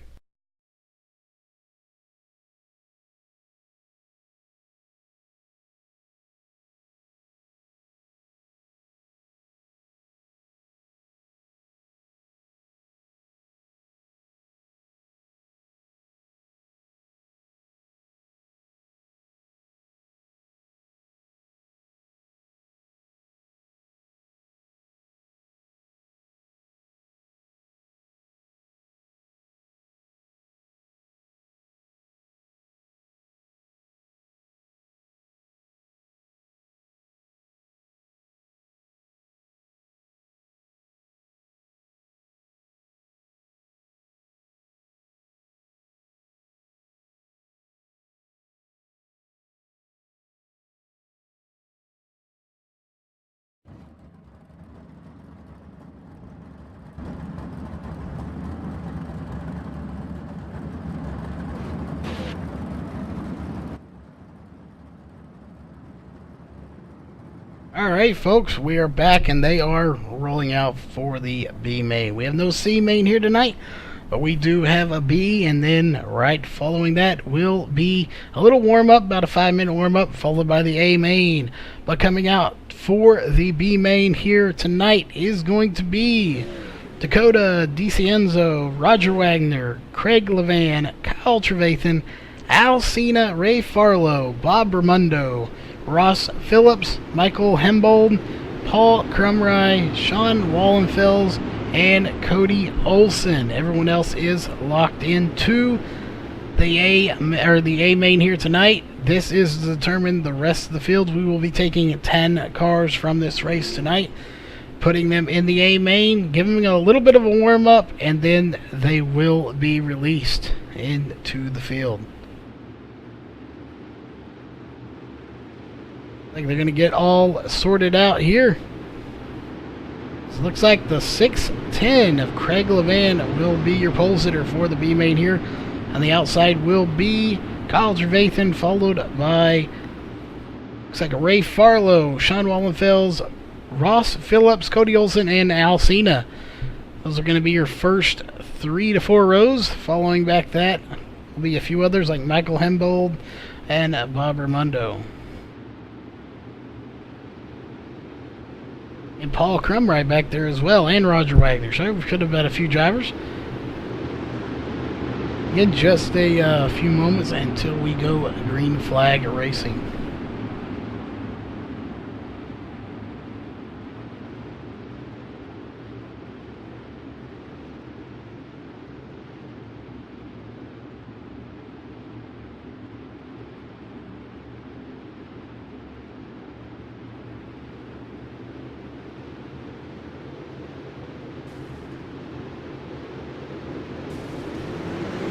Alright folks, we are back and they are rolling out for the B main. We have no C main here tonight, but we do have a B, and then right following that will be a little warm-up, about a 5-minute warm-up, followed by the A main. But coming out for the B main here tonight is going to be Dakota DiCienzo, Roger Wagner, Craig Levan, Kyle Trevathan, Al Cena, Ray Farlow, Bob Ramundo, Ross Phillips, Michael Hembold, Paul Crumry, Sean Wallenfels, and Cody Olson. Everyone else is locked into the A main here tonight. This is to determine the rest of the field. We will be taking 10 cars from this race tonight, putting them in the A main, giving them a little bit of a warm up, and then they will be released into the field. I think they're going to get all sorted out here. So it looks like the 610 of Craig Levan will be your pole sitter for the B main here. On the outside will be Kyle Trevathan, followed by, looks like a Ray Farlow, Sean Wallenfels, Ross Phillips, Cody Olson, and Al Cena. Those are going to be your first 3 to 4 rows. Following back that will be a few others like Michael Hembold and Bob Ramundo. And Paul Crumry back there as well, and Roger Wagner. So we could have had a few drivers. In just a few moments until we go green flag racing.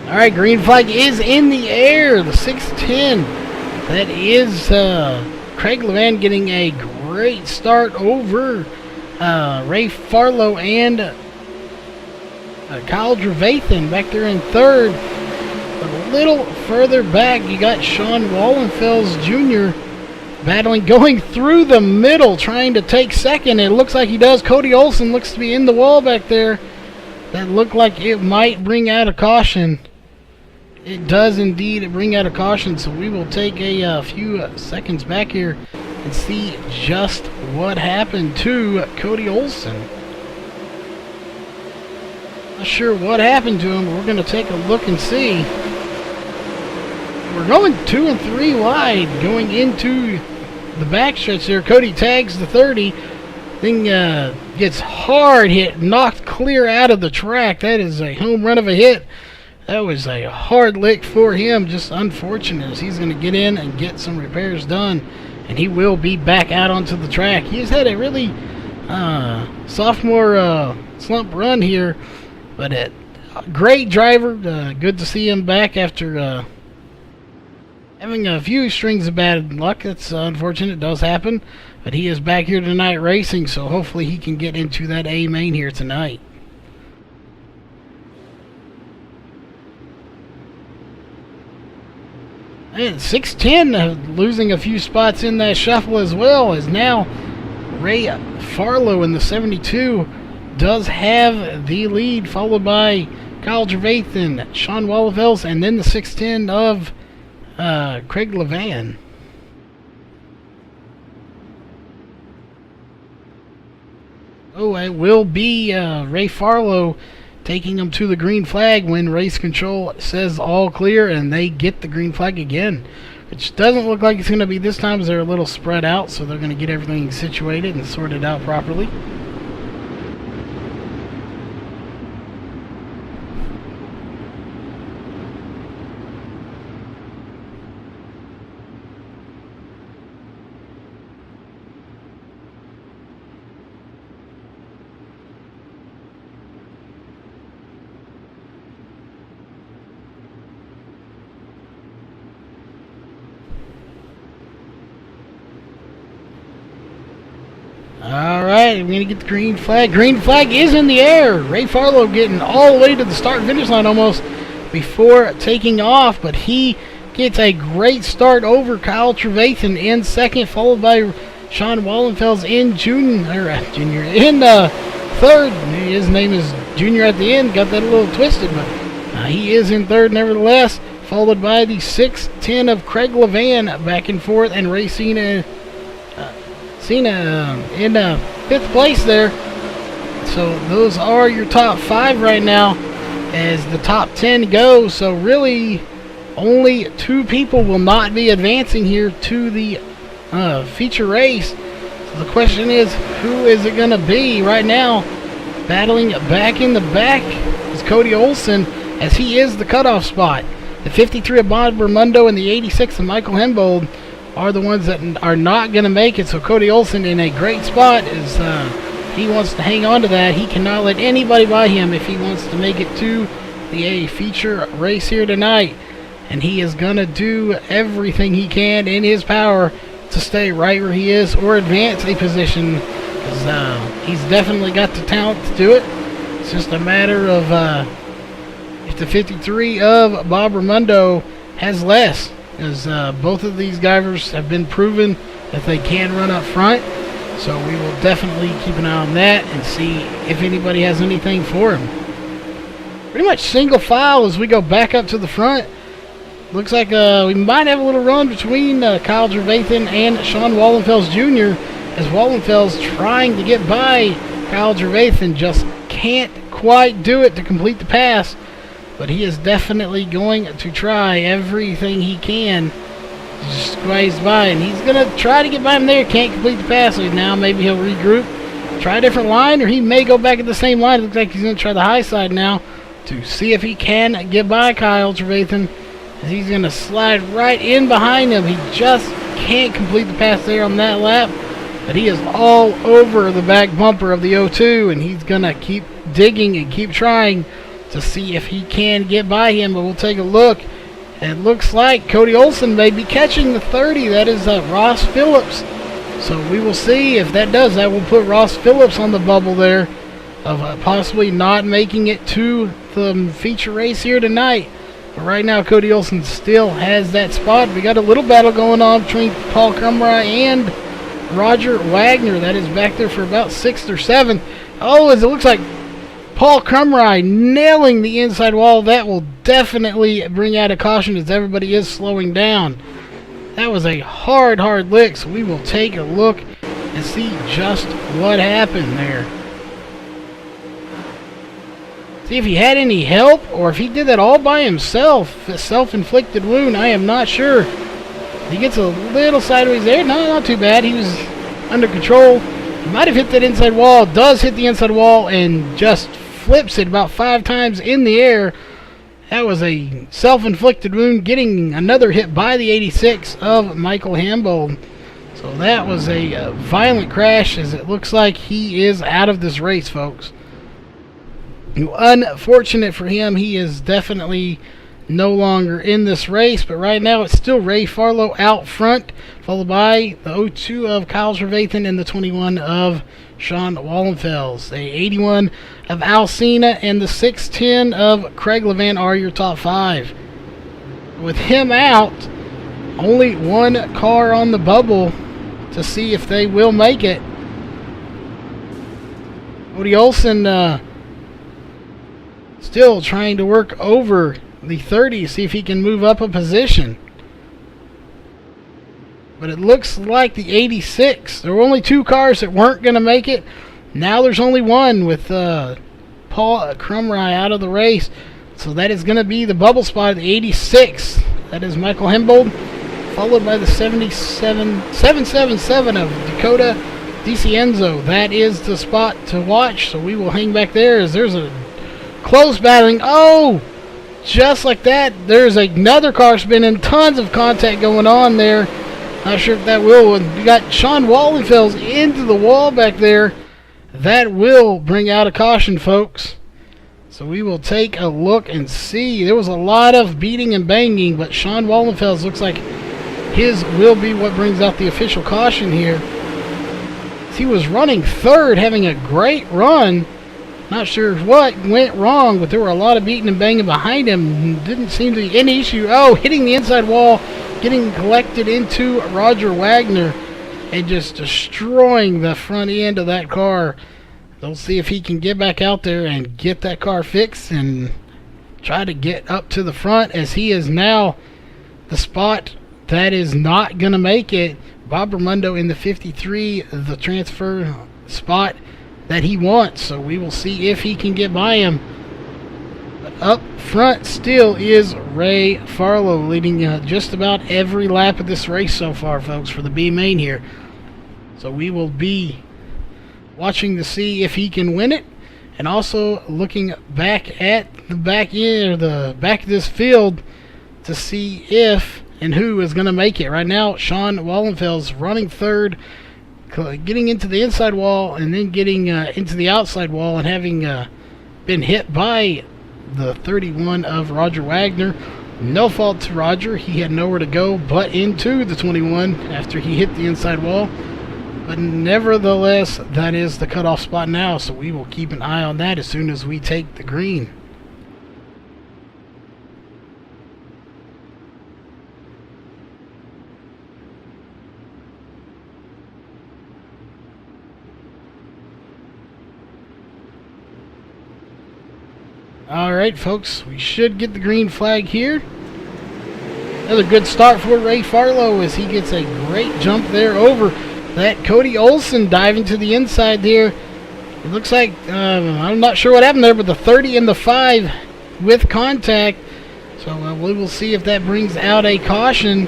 Alright, green flag is in the air. The 610. That is Craig Levan getting a great start over Ray Farlow and Kyle Trevathan back there in third. But a little further back, you got Sean Wallenfels Jr. battling, going through the middle, trying to take second. It looks like he does. Cody Olson looks to be in the wall back there. That looked like it might bring out a caution. It does indeed bring out a caution, so we will take a few seconds back here and see just what happened to Cody Olson. Not sure what happened to him, but we're going to take a look and see. We're going 2 and 3 wide going into the backstretch there. Cody tags the 30. Thing gets hard hit, knocked clear out of the track. That is a home run of a hit. That was a hard lick for him. Just unfortunate as he's going to get in and get some repairs done. And he will be back out onto the track. He's had a really sophomore slump run here. But a great driver. Good to see him back after having a few strings of bad luck. That's unfortunate. It does happen. But he is back here tonight racing. So hopefully he can get into that A main here tonight. And 610 losing a few spots in that shuffle as well, is now Ray Farlow in the 72 does have the lead, followed by Kyle Trevathan, Sean Wallenfels, and then the 610 of Craig Levan. Oh, it will be Ray Farlow taking them to the green flag when race control says all clear, and they get the green flag again. Which doesn't look like it's going to be this time, as they're a little spread out, so they're going to get everything situated and sorted out properly. Alright, we're going to get the green flag. Green flag is in the air. Ray Farlow getting all the way to the start and finish line almost before taking off, but he gets a great start over Kyle Trevathan in second, followed by Sean Wallenfels in third. His name is Junior at the end. Got that a little twisted, but he is in third nevertheless, followed by the 6'10 of Craig Levan back and forth, and Ray Cena in fifth place there. So those are your top 5 right now as the top 10 go. So really only 2 people will not be advancing here to the feature race. So the question is, who is it going to be? Right now, battling back in the back is Cody Olson, as he is the cutoff spot. The 53 of Bob Bermundo and the 86 of Michael Hembold are the ones that are not going to make it. So Cody Olson in a great spot as he wants to hang on to that. He cannot let anybody by him if he wants to make it to the A feature race here tonight. And he is going to do everything he can in his power to stay right where he is or advance a position, because he's definitely got the talent to do it. It's just a matter of if the 53 of Bob Ramundo has less, as both of these drivers have been proven that they can run up front. So we will definitely keep an eye on that and see if anybody has anything for him. Pretty much single file as we go back up to the front. Looks like we might have a little run between Kyle Trevathan and Sean Wallenfels Jr. as Wallenfels trying to get by Kyle Trevathan, just can't quite do it to complete the pass. But he is definitely going to try everything he can to just squeeze by. And he's going to try to get by him there. Can't complete the pass. So now maybe he'll regroup, try a different line, or he may go back at the same line. It looks like he's going to try the high side now to see if he can get by Kyle Trevathan. As he's going to slide right in behind him. He just can't complete the pass there on that lap. But he is all over the back bumper of the 02. And he's going to keep digging and keep trying to see if he can get by him. But we'll take a look. It looks like Cody Olson may be catching the 30. That is Ross Phillips. So we will see if that does. That will put Ross Phillips on the bubble there of possibly not making it to the feature race here tonight. But right now, Cody Olson still has that spot. We got a little battle going on between Paul Crumry and Roger Wagner. That is back there for about 6th or 7th. Oh, as it looks like Paul Crumry nailing the inside wall. That will definitely bring out a caution as everybody is slowing down. That was a hard lick, so we will take a look and see just what happened there. See if he had any help or if he did that all by himself. A self-inflicted wound, I am not sure. He gets a little sideways there. No, not too bad. He was under control. He might have hit that inside wall. Does hit the inside wall and just flips it about 5 times in the air That was a self-inflicted wound, getting another hit by the 86 of Michael Hambold. So that was a violent crash, as it looks like he is out of this race, folks. Unfortunate for him, he is definitely no longer in this race, but right now it's still Ray Farlow out front, followed by the 02 of Kyle Trevathan and the 21 of Sean Wallenfels. The 81 of Al Cena and the 610 of Craig Levan are your top 5. With him out, only one car on the bubble to see if they will make it. Cody Olsen still trying to work over the 30, see if he can move up a position. But it looks like the 86. There were only 2 cars that weren't going to make it. Now there's only one, with Paul Crumry out of the race. So that is going to be the bubble spot of the 86. That is Michael Hembold, followed by the 777 of Dakota DiCienzo. That is the spot to watch. So we will hang back there, as there's a close battling. Oh! Just like that, there's another car spinning. Tons of contact going on there. Not sure if that will. You got Sean Wallenfels into the wall back there. That will bring out a caution, folks. So we will take a look and see. There was a lot of beating and banging, but Sean Wallenfels looks like his will be what brings out the official caution here. He was running third, having a great run. Not sure what went wrong, but there were a lot of beating and banging behind him. Didn't seem to be any issue. Oh, hitting the inside wall, getting collected into Roger Wagner, and just destroying the front end of that car. They'll see if he can get back out there and get that car fixed and try to get up to the front, as he is now the spot that is not going to make it. Bob Ramundo in the 53, the transfer spot that he wants, so we will see if he can get by him. But up front still is Ray Farlow, leading just about every lap of this race so far, folks, for the B main here. So we will be watching to see if he can win it, and also looking back at the back end, or the back of this field, to see if and who is going to make it. Right now, Sean Wallenfels running third, getting into the inside wall, and then getting into the outside wall, and having been hit by the 31 of Roger Wagner. No fault to Roger. He had nowhere to go but into the 21 after he hit the inside wall. But nevertheless, that is the cutoff spot now, so we will keep an eye on that as soon as we take the green. Alright, folks, we should get the green flag here. Another good start for Ray Farlow, as he gets a great jump there over that Cody Olsen, diving to the inside there. It looks like, I'm not sure what happened there, but the 30 and the 5 with contact. So we will see if that brings out a caution.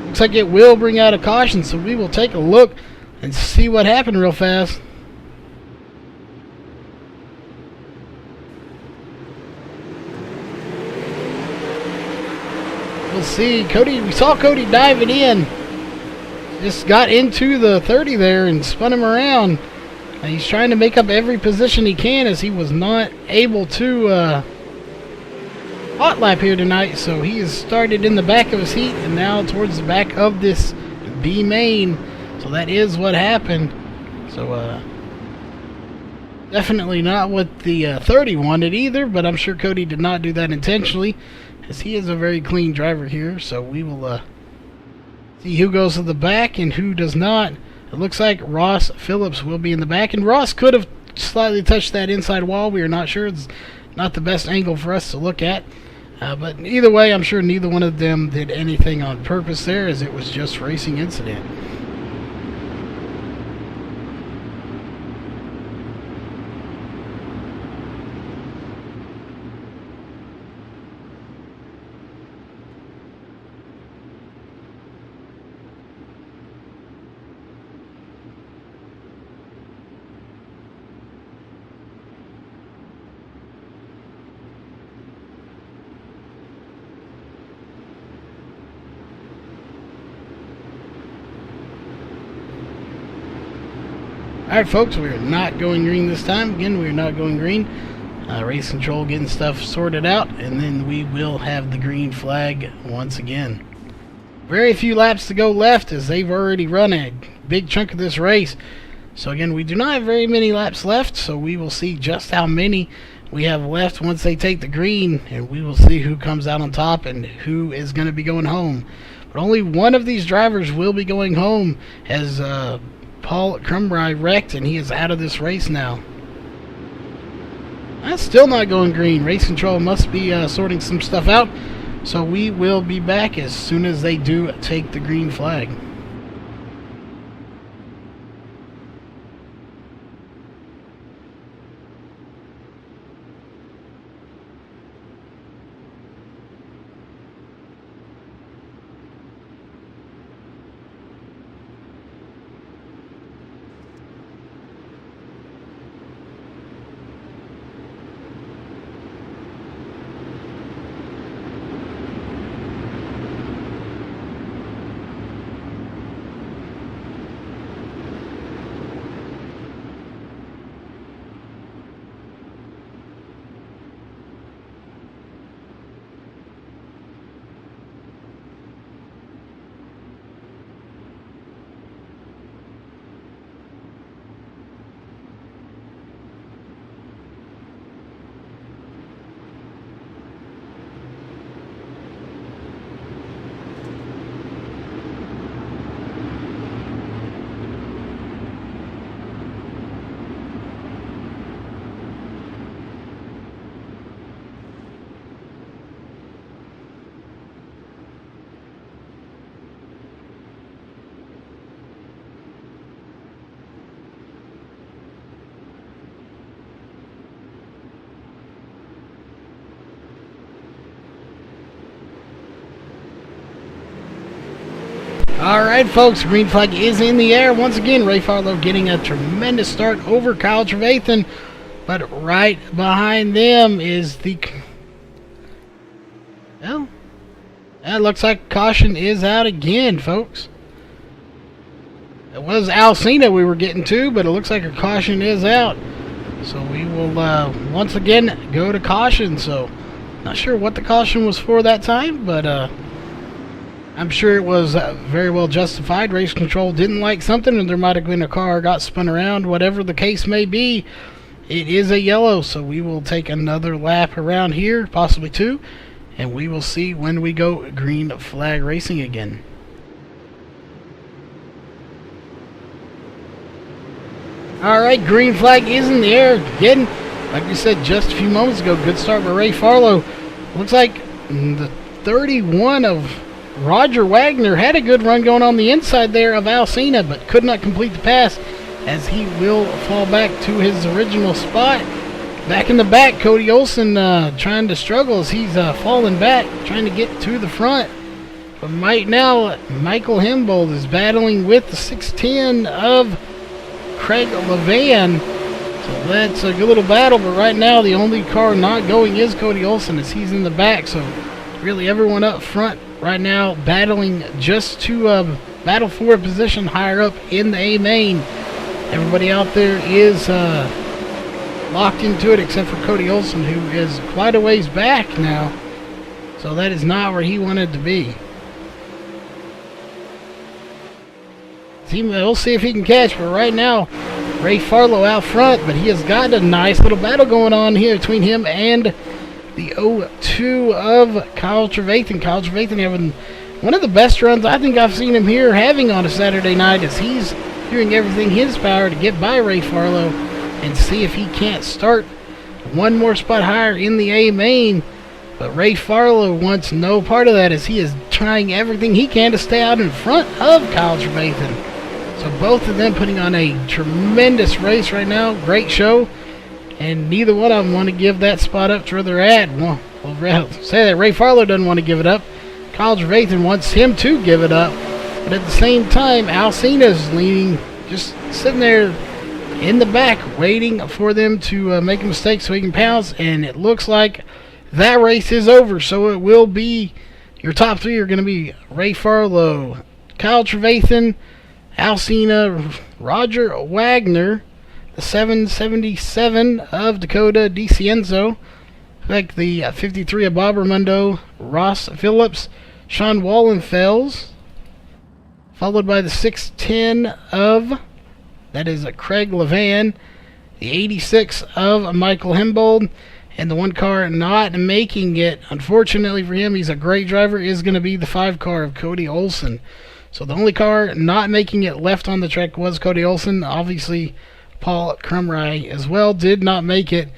Looks like it will bring out a caution, so we will take a look and see what happened real fast. We'll see. We saw Cody diving in. Just got into the 30 there and spun him around. And he's trying to make up every position he can, as he was not able to hot lap here tonight. So he has started in the back of his heat and now towards the back of this B main. So that is what happened. So definitely not what the 30 wanted either, but I'm sure Cody did not do that intentionally, as he is a very clean driver here. So we will see who goes to the back and who does not. It looks like Ross Phillips will be in the back, and Ross could have slightly touched that inside wall. We are not sure. It's not the best angle for us to look at, but either way, I'm sure neither one of them did anything on purpose there, as it was just racing incident. Alright folks, we're not going green this time. Again, we're not going green. Race control getting stuff sorted out, and then we will have the green flag once again. Very few laps to go left, as they've already run a big chunk of this race. So again, we do not have very many laps left, so we will see just how many we have left once they take the green, and we will see who comes out on top and who is going to be going home. But only one of these drivers will be going home, as Paul Crumry wrecked, and he is out of this race now. That's still not going green. Race control must be sorting some stuff out. So we will be back as soon as they do take the green flag. Alright folks, green flag is in the air. Once again, Ray Farlow getting a tremendous start over Kyle Trevathan. But right behind them is the... Well, that looks like caution is out again, folks. It was Alcina we were getting to, but it looks like a caution is out. So we will once again go to caution. So, not sure what the caution was for that time, but... I'm sure it was very well justified. Race control didn't like something, and there might have been a car got spun around. Whatever the case may be, it is a yellow, so we will take another lap around here, possibly two, and we will see when we go green flag racing again. Alright, green flag is in the air again. Like we said just a few moments ago, good start by Ray Farlow. Looks like the 31 of Roger Wagner had a good run going on the inside there of Alcina, but could not complete the pass, as he will fall back to his original spot. Back in the back, Cody Olsen trying to struggle as he's falling back, trying to get to the front. But right now, Michael Hembold is battling with the 610 of Craig Levan. So that's a good little battle, but right now the only car not going is Cody Olsen, as he's in the back. So really everyone up front right now battling just to battle for a position higher up in the A main. Everybody out there is locked into it except for Cody Olsen, who is quite a ways back now. So that is not where he wanted to be. We'll see if he can catch, but right now Ray Farlow out front, but he has got a nice little battle going on here between him and the 0-2 of Kyle Trevathan. Kyle Trevathan having one of the best runs I think I've seen him here having on a Saturday night, as he's doing everything in his power to get by Ray Farlow and see if he can't start one more spot higher in the A main. But Ray Farlow wants no part of that, as he is trying everything he can to stay out in front of Kyle Trevathan. So both of them putting on a tremendous race right now. Great show. And neither one of them want to give that spot up to where they're at. Well, say that Ray Farlow doesn't want to give it up. Kyle Trevathan wants him to give it up. But at the same time, Alcina's leaning, just sitting there in the back, waiting for them to make a mistake so he can pounce. And it looks like that race is over. So it will be, your top three are going to be Ray Farlow, Kyle Trevathan, Alcina Roger Wagner, the 777 of Dakota DiCienzo. Like the 53 of Bob Raimondo, Ross Phillips, Sean Wallenfels, followed by the 610 of, that is Craig Levan, the 86 of Michael Hembold, and the one car not making it, unfortunately for him, he's a great driver, is going to be the 5 car of Cody Olson. So the only car not making it left on the track was Cody Olson. Obviously, Paul Crumry as well did not make it,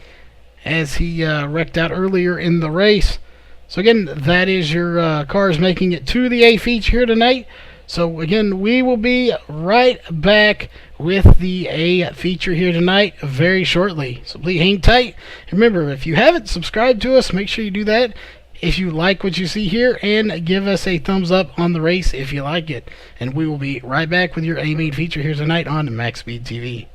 as he wrecked out earlier in the race. So again, that is your cars making it to the A feature here tonight. So again, we will be right back with the A feature here tonight very shortly. So please hang tight. Remember, if you haven't subscribed to us, make sure you do that. If you like what you see here, and give us a thumbs up on the race if you like it. And we will be right back with your A main feature here tonight on MaxSpeedTV.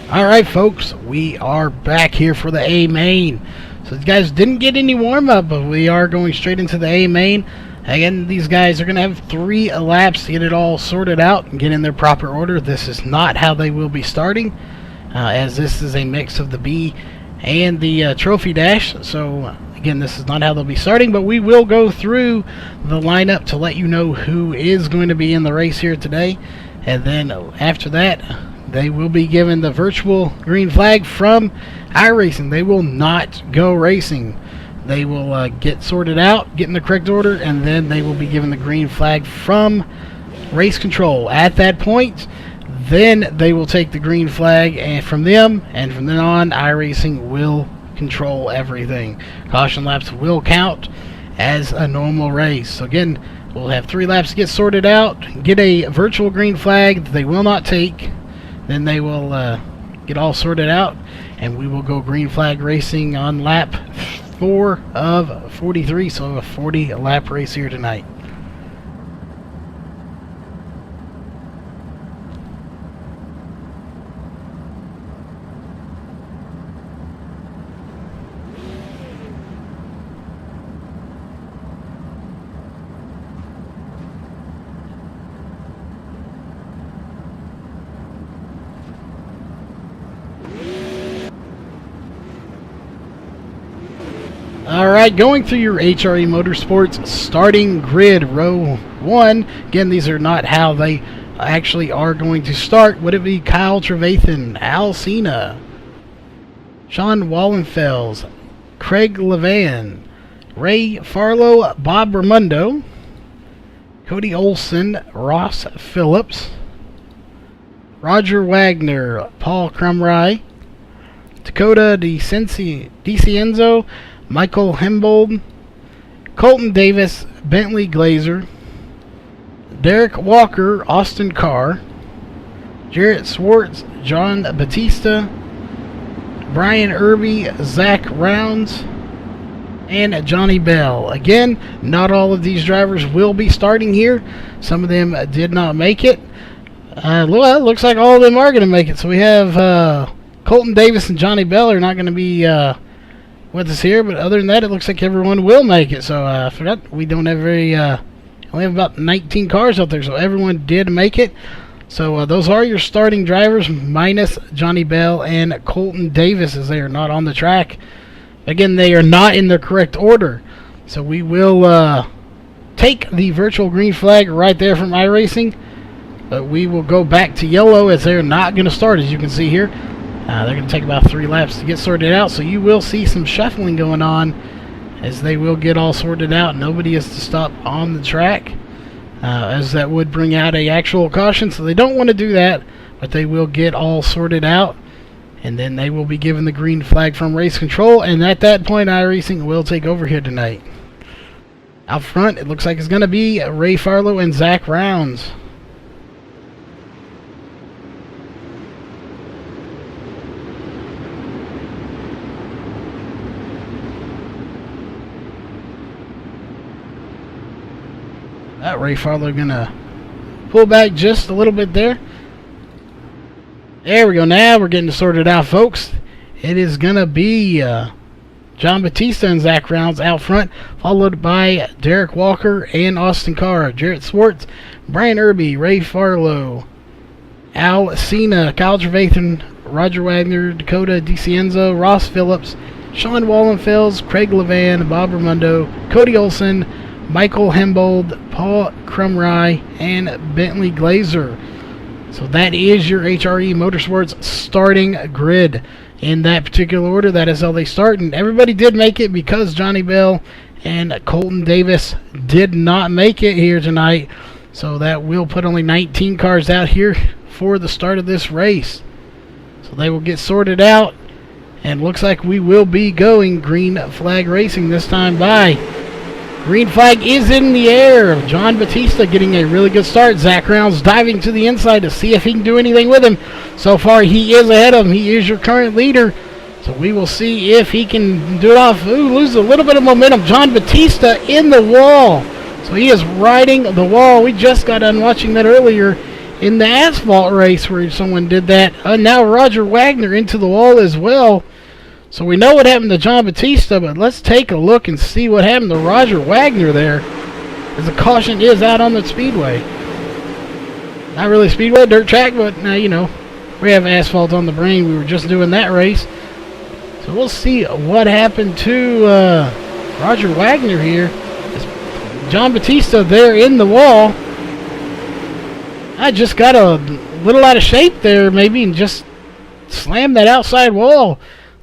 Alright folks, we are back here for the A main. So these guys didn't get any warm-up, but we are going straight into the A main. Again, these guys are going to have 3 laps to get it all sorted out and get in their proper order. This is not how they will be starting, as this is a mix of the B and the Trophy Dash. So again, this is not how they'll be starting, but we will go through the lineup to let you know who is going to be in the race here today. And then after that, they will be given the virtual green flag from iRacing. They will not go racing. They will get sorted out, get in the correct order, and then they will be given the green flag from race control. At that point, then they will take the green flag from them, and from then on, iRacing will control everything. Caution laps will count as a normal race. So again, we'll have 3 laps to get sorted out, get a virtual green flag that they will not take. Then they will get all sorted out, and we will go green flag racing on lap 4 of 43, so a 40 lap race here tonight. Alright, going through your HRE Motorsports starting grid, row 1. Again, these are not how they actually are going to start. Would it be Kyle Trevathan, Al Cena, Sean Wallenfels, Craig Levan, Ray Farlow, Bob Ramundo, Cody Olson, Ross Phillips, Roger Wagner, Paul Crumry, Dakota DiCienzo, Michael Hembold, Colton Davis, Bentley Glazer, Derek Walker, Austin Carr, Jarrett Swartz, John Batista, Brian Irby, Zach Rounds, and Johnny Bell. Again, not all of these drivers will be starting here. Some of them did not make it. Well, it looks like all of them are going to make it. So we have Colton Davis and Johnny Bell are not going to be with us here, but other than that, it looks like everyone will make it. So I forgot we don't have only have about 19 cars out there, so everyone did make it. So those are your starting drivers, minus Johnny Bell and Colton Davis, as they are not on the track. Again, they are not in the correct order. So we will take the virtual green flag right there from iRacing, but we will go back to yellow as they're not going to start, as you can see here. They're going to take about 3 laps to get sorted out, so you will see some shuffling going on as they will get all sorted out. Nobody is to stop on the track, as that would bring out a actual caution, so they don't want to do that, but they will get all sorted out, and then they will be given the green flag from race control, and at that point, iRacing will take over here tonight. Out front, it looks like it's going to be Ray Farlow and Zach Rounds. Ray Farlow gonna pull back just a little bit there. There we go. Now we're getting sorted out, folks. It is gonna be John Batista and Zach Rounds out front, followed by Derek Walker and Austin Carr, Jarrett Swartz, Brian Irby, Ray Farlow, Al Cena, Kyle Trevathan, Roger Wagner, Dakota DiCienzo, Ross Phillips, Sean Wallenfels, Craig Levan, Bob Ramundo, Cody Olson, Michael Hembold, Paul Crumry, and Bentley Glazer. So that is your HRE Motorsports starting grid in that particular order. That is how they start, and everybody did make it because Johnny Bell and Colton Davis did not make it here tonight. So that will put only 19 cars out here for the start of this race. So they will get sorted out, and looks like we will be going green flag racing this time by. Green flag is in the air. John Batista getting a really good start. Zach Rounds diving to the inside to see if he can do anything with him. So far, he is ahead of him. He is your current leader. So we will see if he can do it off. Ooh, loses a little bit of momentum. John Batista in the wall. So he is riding the wall. We just got done watching that earlier, in the asphalt race where someone did that. Now Roger Wagner into the wall as well. So we know what happened to John Batista, but let's take a look and see what happened to Roger Wagner there, as the caution is out on the speedway. Not really speedway, dirt track, but now you know, we have asphalt on the brain. We were just doing that race. So we'll see what happened to Roger Wagner here. John Batista there in the wall. I just got a little out of shape there maybe and just slammed that outside wall.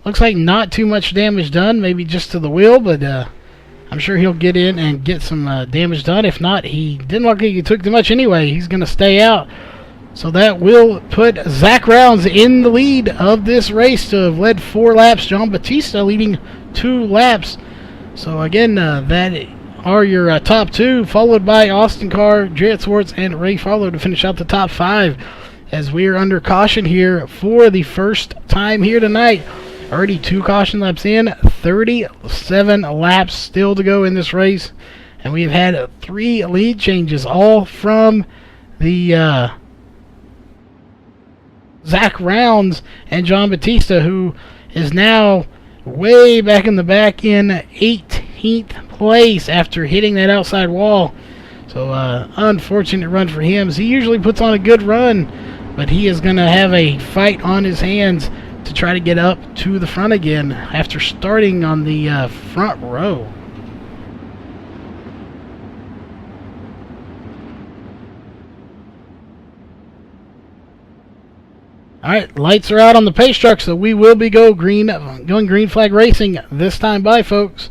Looks like not too much damage done, maybe just to the wheel, but I'm sure he'll get in and get some damage done. If not, he didn't look like he took too much anyway. He's going to stay out. So that will put Zach Rounds in the lead of this race to have led 4 laps. John Batista leading 2 laps. So again, that are your top 2, followed by Austin Carr, Jarrett Swartz, and Ray Farlow to finish out the top 5, as we are under caution here for the first time here tonight. Already 2 caution laps in, 37 laps still to go in this race, and we've had 3 lead changes, all from the Zach Rounds and John Batista, who is now way back in the back in 18th place after hitting that outside wall. So unfortunate run for him. He usually puts on a good run, but he is going to have a fight on his hands to try to get up to the front again after starting on the front row. Alright, lights are out on the pace truck, so we will be going green flag racing this time by, folks.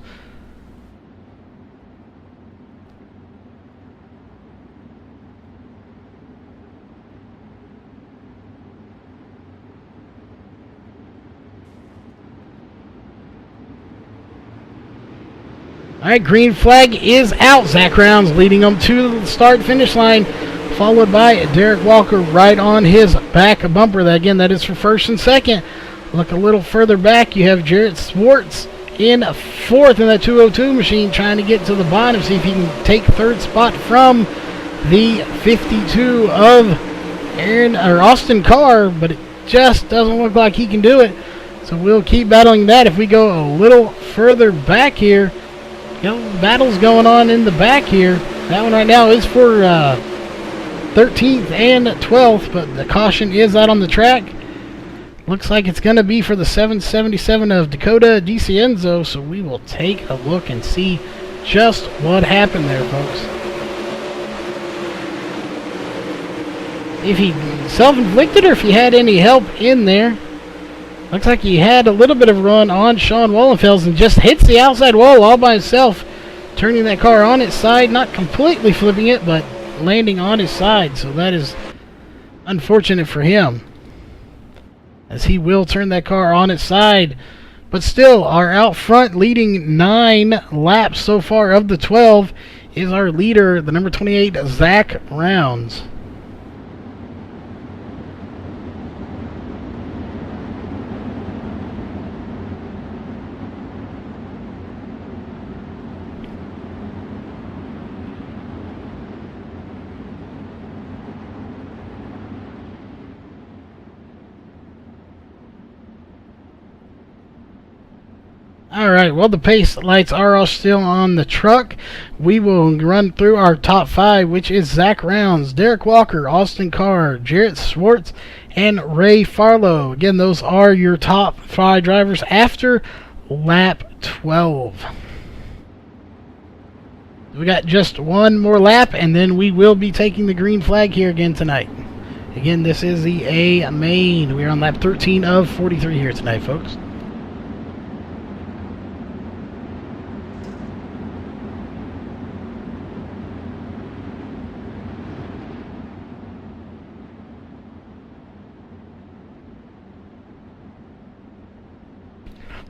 Alright, green flag is out. Zach Rounds leading them to the start-finish line, followed by Derek Walker right on his back bumper. That is for first and second. Look a little further back. You have Jarrett Swartz in fourth in that 202 machine, trying to get to the bottom, see if he can take third spot from the 52 of Austin Carr, but it just doesn't look like he can do it. So we'll keep battling that. If we go a little further back here, battles going on in the back here. That one right now is for 13th and 12th, but the caution is out on the track. Looks like it's going to be for the 777 of Dakota DiCienzo, so we will take a look and see just what happened there, folks. If he self-inflicted or if he had any help in there. Looks like he had a little bit of a run on Sean Wallenfels and just hits the outside wall all by himself, turning that car on its side, not completely flipping it, but landing on his side. So that is unfortunate for him, as he will turn that car on its side. But still, our out front leading 9 laps so far of the 12 is our leader, the number 28, Zach Rounds. Alright, well, the pace lights are all still on the truck. We will run through our top 5, which is Zach Rounds, Derek Walker, Austin Carr, Jarrett Swartz, and Ray Farlow. Again, those are your top 5 drivers after lap 12. We got just one more lap, and then we will be taking the green flag here again tonight. Again, this is the A main. We are on lap 13 of 43 here tonight, folks.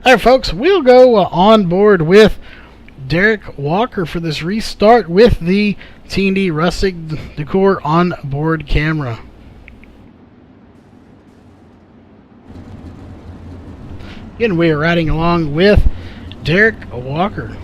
Alright, folks, we'll go on board with Derek Walker for this restart with the T&D Rustic Decor on board camera. Again, we are riding along with Derek Walker.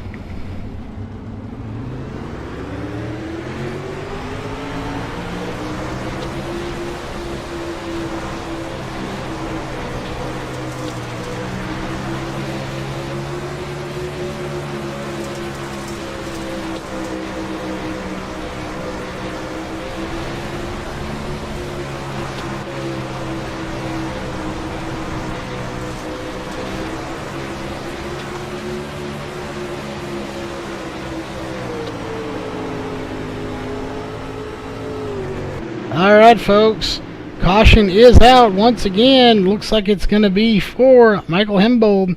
Alright, folks. Caution is out once again. Looks like it's going to be for Michael Hembold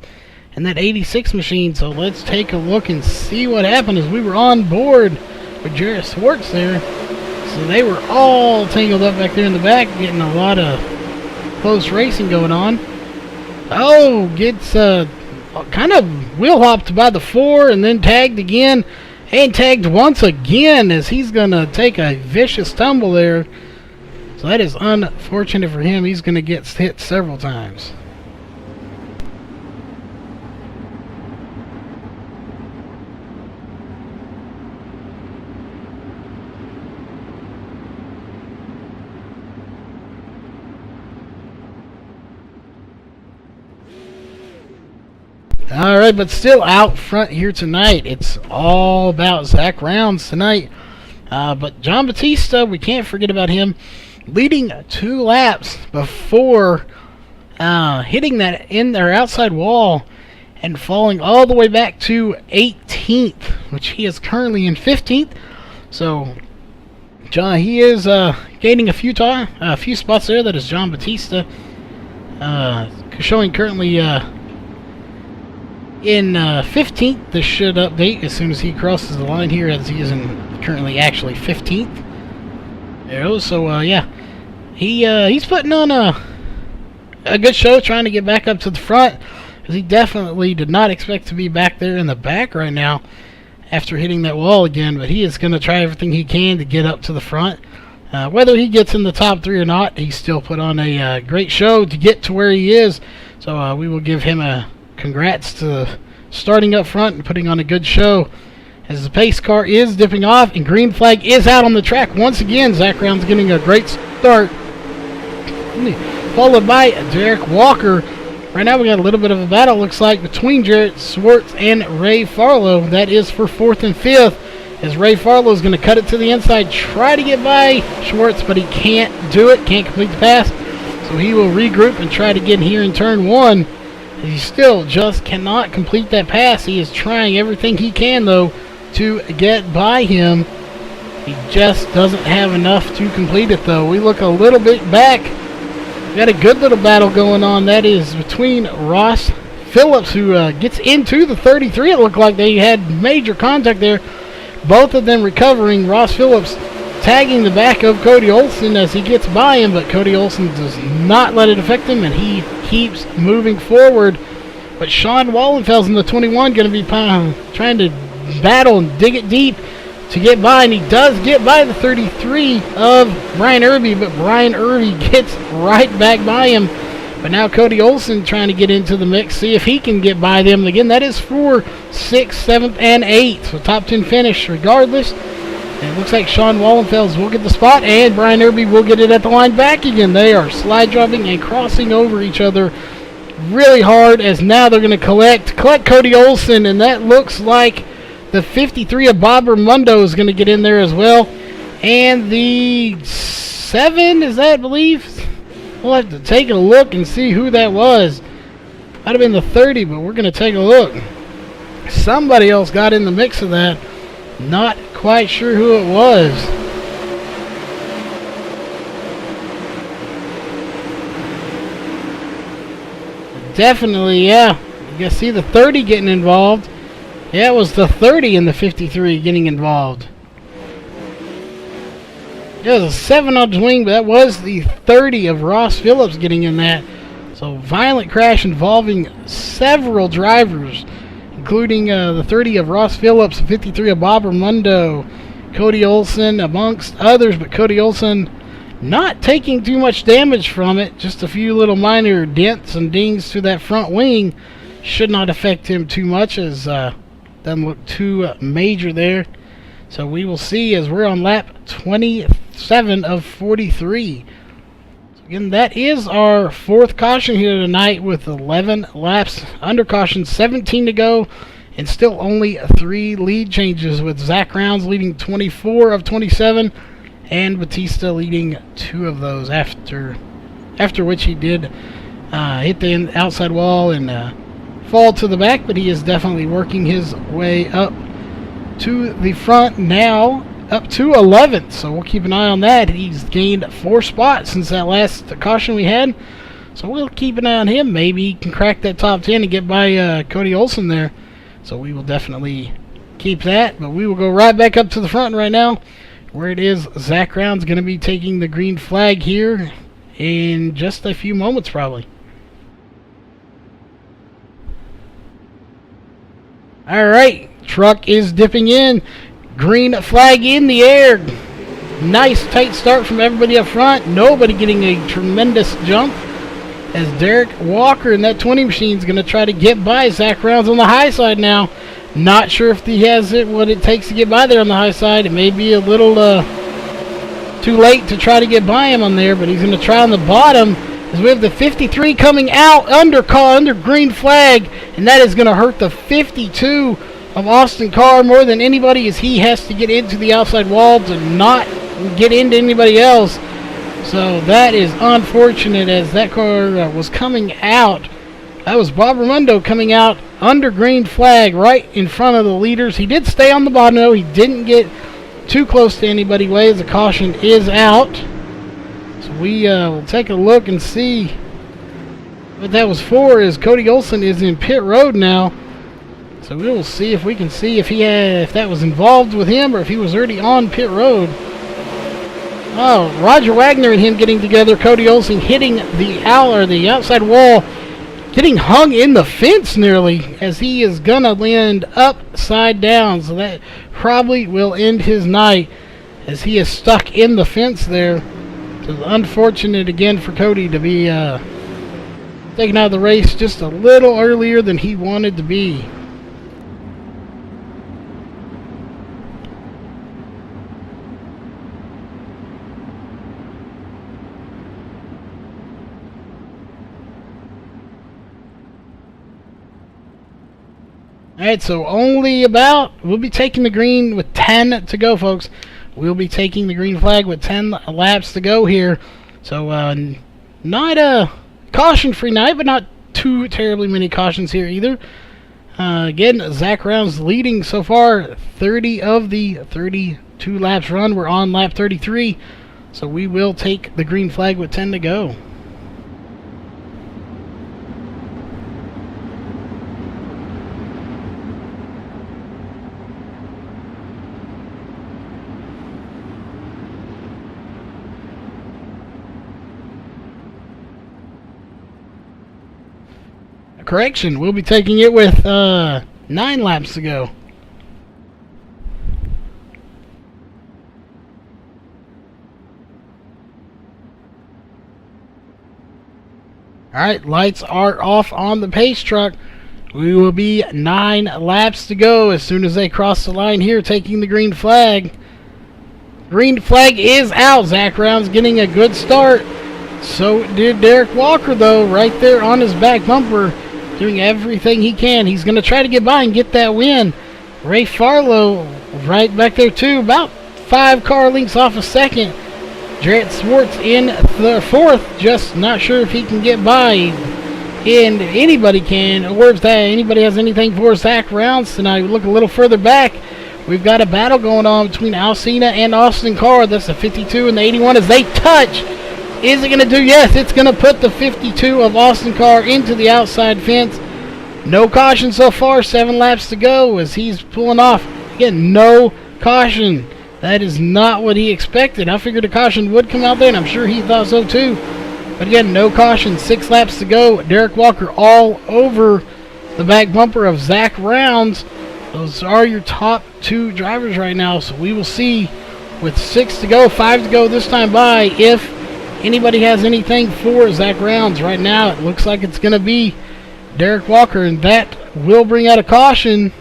and that 86 machine. So let's take a look and see what happened as we were on board with Jarrett Swartz there. So they were all tangled up back there in the back, getting a lot of close racing going on. Oh, gets kind of wheel hopped by the 4 and then tagged again. And tagged once again as he's going to take a vicious tumble there. So that is unfortunate for him. He's going to get hit several times. Alright, but still out front here tonight. It's all about Zach Rounds tonight. But John Batista, we can't forget about him, leading 2 laps before hitting that in their outside wall and falling all the way back to 18th, which he is currently in 15th. So John, he is gaining a few spots there. That is John Batista, showing currently in 15th. This should update as soon as he crosses the line here, as he is currently actually 15th. There, so yeah, he's putting on a good show, trying to get back up to the front, because he definitely did not expect to be back there in the back right now after hitting that wall again. But he is going to try everything he can to get up to the front. Whether he gets in the top 3 or not, he still put on a great show to get to where he is. So we will give him a congrats to starting up front and putting on a good show, as the pace car is dipping off and green flag is out on the track once again. Zach Rounds getting a great start, followed by Derek Walker. Right now we got a little bit of a battle, looks like, between Jarrett Swartz and Ray Farlow. That is for 4th and 5th, as Ray Farlow is going to cut it to the inside, try to get by Swartz, but he can't do it, can't complete the pass. So he will regroup and try to get here in turn 1. He still just cannot complete that pass. He is trying everything he can, though, to get by him. He just doesn't have enough to complete it, though. We look a little bit back. We got a good little battle going on. That is between Ross Phillips, who gets into the 33. It looked like they had major contact there. Both of them recovering. Ross Phillips tagging the back of Cody Olson as he gets by him, but Cody Olson does not let it affect him, and he keeps moving forward. But Sean Wallenfels in the 21 going to be trying to battle and dig it deep to get by, and he does get by the 33 of Brian Irby, but Brian Irby gets right back by him. But now Cody Olson trying to get into the mix, see if he can get by them. Again, that is for 6th, 7th, and 8th. So top 10 finish regardless. And it looks like Sean Wallenfels will get the spot, and Brian Irby will get it at the line back again. They are slide dropping and crossing over each other really hard, as now they're going to collect Cody Olson, and that looks like the 53 of Bob Ramundo is going to get in there as well. And the 7, is that, I believe? We'll have to take a look and see who that was. Might have been the 30, but we're going to take a look. Somebody else got in the mix of that. Not quite sure who it was. Definitely, yeah. You can see the 30 getting involved. Yeah, it was the 30 and the 53 getting involved. There was a 7 on the wing, but that was the 30 of Ross Phillips getting in that. So, violent crash involving several drivers, including the 30 of Ross Phillips, 53 of Bob Ramundo, Cody Olson, amongst others. But Cody Olson not taking too much damage from it, just a few little minor dents and dings to that front wing. Should not affect him too much, as doesn't look too major there. So we will see as we're on lap 27 of 43. So again, that is our 4th caution here tonight, with 11 laps under caution, 17 to go, and still only 3 lead changes, with Zach Rounds leading 24 of 27, and Batista leading 2 of those, after which he did hit the outside wall and fall to the back, but he is definitely working his way up to the front now. up to 11th. So we'll keep an eye on that. He's gained 4 spots since that last caution we had. So we'll keep an eye on him. Maybe he can crack that top 10 and get by Cody Olson there. So we will definitely keep that. But we will go right back up to the front right now, where it is Zach Round's going to be taking the green flag here in just a few moments probably. Alright, truck is dipping in. Green flag in the air. Nice tight start from everybody up front. Nobody getting a tremendous jump, as Derek Walker in that 20 machine is going to try to get by Zach Rounds on the high side now. Not sure if he has what it takes to get by there on the high side. It may be a little too late to try to get by him on there, but he's going to try on the bottom, as we have the 53 coming out under green flag, and that is going to hurt the 52 of Austin Carr more than anybody, as he has to get into the outside wall to not get into anybody else. So that is unfortunate, as that car was coming out. That was Bob Raimondo coming out under green flag right in front of the leaders. He did stay on the bottom though. He didn't get too close to anybody as the caution is out. So we will take a look and see what that was for, as Cody Olson is in pit road now. So we will see if we can see if if that was involved with him or if he was already on pit road. Oh, Roger Wagner and him getting together. Cody Olson hitting the outside wall, getting hung in the fence nearly, as he is gonna land upside down. So that probably will end his night, as he is stuck in the fence there. So unfortunate again for Cody to be taken out of the race just a little earlier than he wanted to be. Alright, so we'll be taking the green with 10 to go, folks. We'll be taking the green flag with 10 laps to go here. So, not a caution-free night, but not too terribly many cautions here either. Again, Zach Rounds leading so far. 30 of the 32 laps run. We're on lap 33. So we will take the green flag with 10 to go. Correction, we'll be taking it with 9 laps to go. Alright, lights are off on the pace truck. We will be 9 laps to go as soon as they cross the line here, taking the green flag. Green flag is out. Zach Rounds getting a good start. So did Derek Walker, though, right there on his back bumper, doing everything he can. He's going to try to get by and get that win. Ray Farlow right back there, too, about 5 car lengths off a second. Jarrett Swartz in the 4th, just not sure if he can get by. And anybody can, or if anybody has anything for Zach Rounds tonight. We look a little further back. We've got a battle going on between Alcina and Austin Carr. That's the 52 and the 81 as they touch. Is it going to do? Yes, it's going to put the 52 of Austin Carr into the outside fence. No caution so far. 7 laps to go as he's pulling off. Again, no caution. That is not what he expected. I figured a caution would come out there, and I'm sure he thought so too. But again, no caution. 6 laps to go. Derek Walker all over the back bumper of Zach Rounds. Those are your top 2 drivers right now. So we will see with 6 to go, 5 to go this time by, if anybody has anything for Zach Rounds. Right now, it looks like it's going to be Derek Walker, and that will bring out a caution.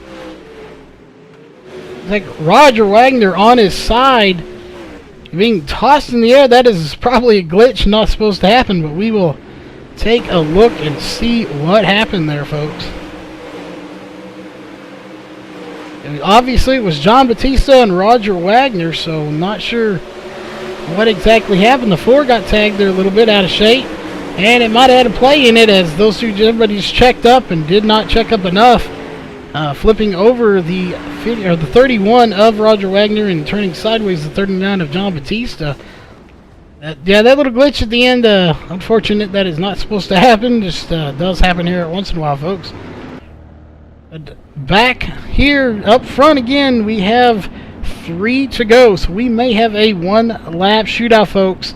It's like Roger Wagner on his side being tossed in the air. That is probably a glitch, not supposed to happen, but we will take a look and see what happened there, folks. And obviously, it was John Batista and Roger Wagner, so not sure what exactly happened. The 4 got tagged there a little bit out of shape, and it might have had a play in it, as those 2 everybody's checked up and did not check up enough flipping over the 31 of Roger Wagner and turning sideways the 39 of John Batista. Yeah, that little glitch at the end, unfortunate that is not supposed to happen. Just does happen here once in a while, folks. Back here up front again, we have 3 to go, so we may have a 1-lap shootout, folks.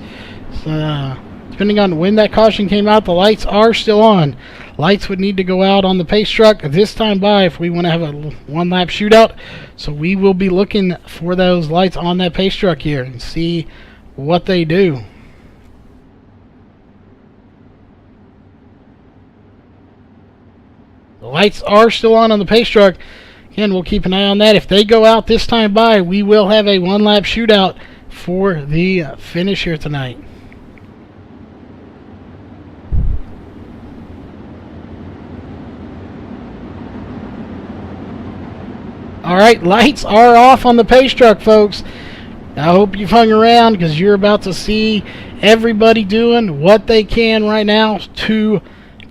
Depending on when that caution came out, the lights are still on. Lights would need to go out on the pace truck this time by if we want to have a 1-lap shootout. So we will be looking for those lights on that pace truck here and see what they do. The lights are still on the pace truck. Again, we'll keep an eye on that. If they go out this time by, we will have a 1-lap shootout for the finish here tonight. Alright, lights are off on the pace truck, folks. I hope you've hung around because you're about to see everybody doing what they can right now to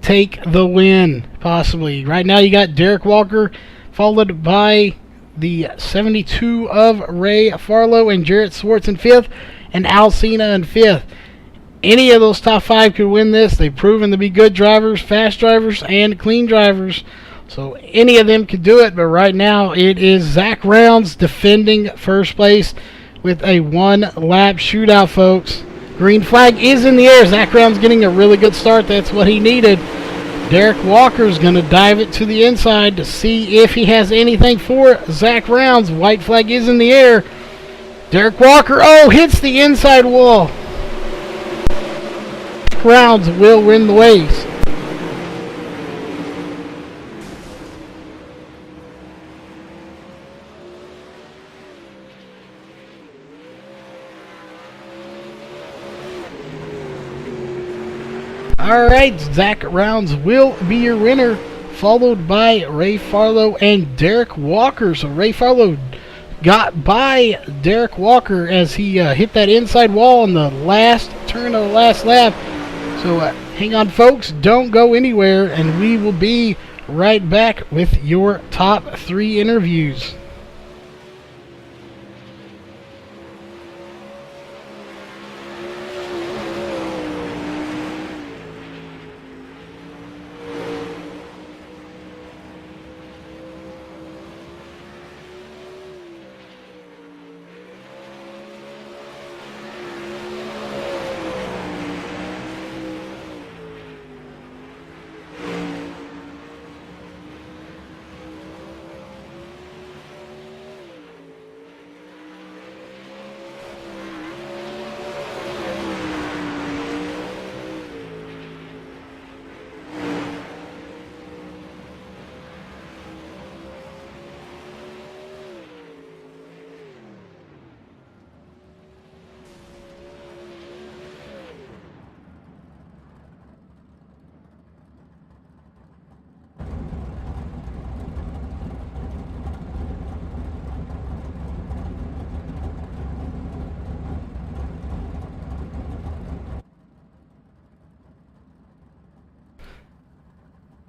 take the win, possibly. Right now you got Derek Walker followed by the 72 of Ray Farlow and Jarrett Swartz in 5th and Al Cena in 5th. Any of those top 5 could win this. They've proven to be good drivers, fast drivers, and clean drivers. So any of them could do it, but right now it is Zach Rounds defending first place with a 1-lap shootout, folks. Green flag is in the air. Zach Rounds getting a really good start. That's what he needed. Derek Walker's going to dive it to the inside to see if he has anything for Zach Rounds. White flag is in the air. Derek Walker, hits the inside wall. Zach Rounds will win the race. Alright, Zach Rounds will be your winner, followed by Ray Farlow and Derek Walker. So Ray Farlow got by Derek Walker as he hit that inside wall on the last turn of the last lap. So hang on, folks, don't go anywhere, and we will be right back with your top 3 interviews.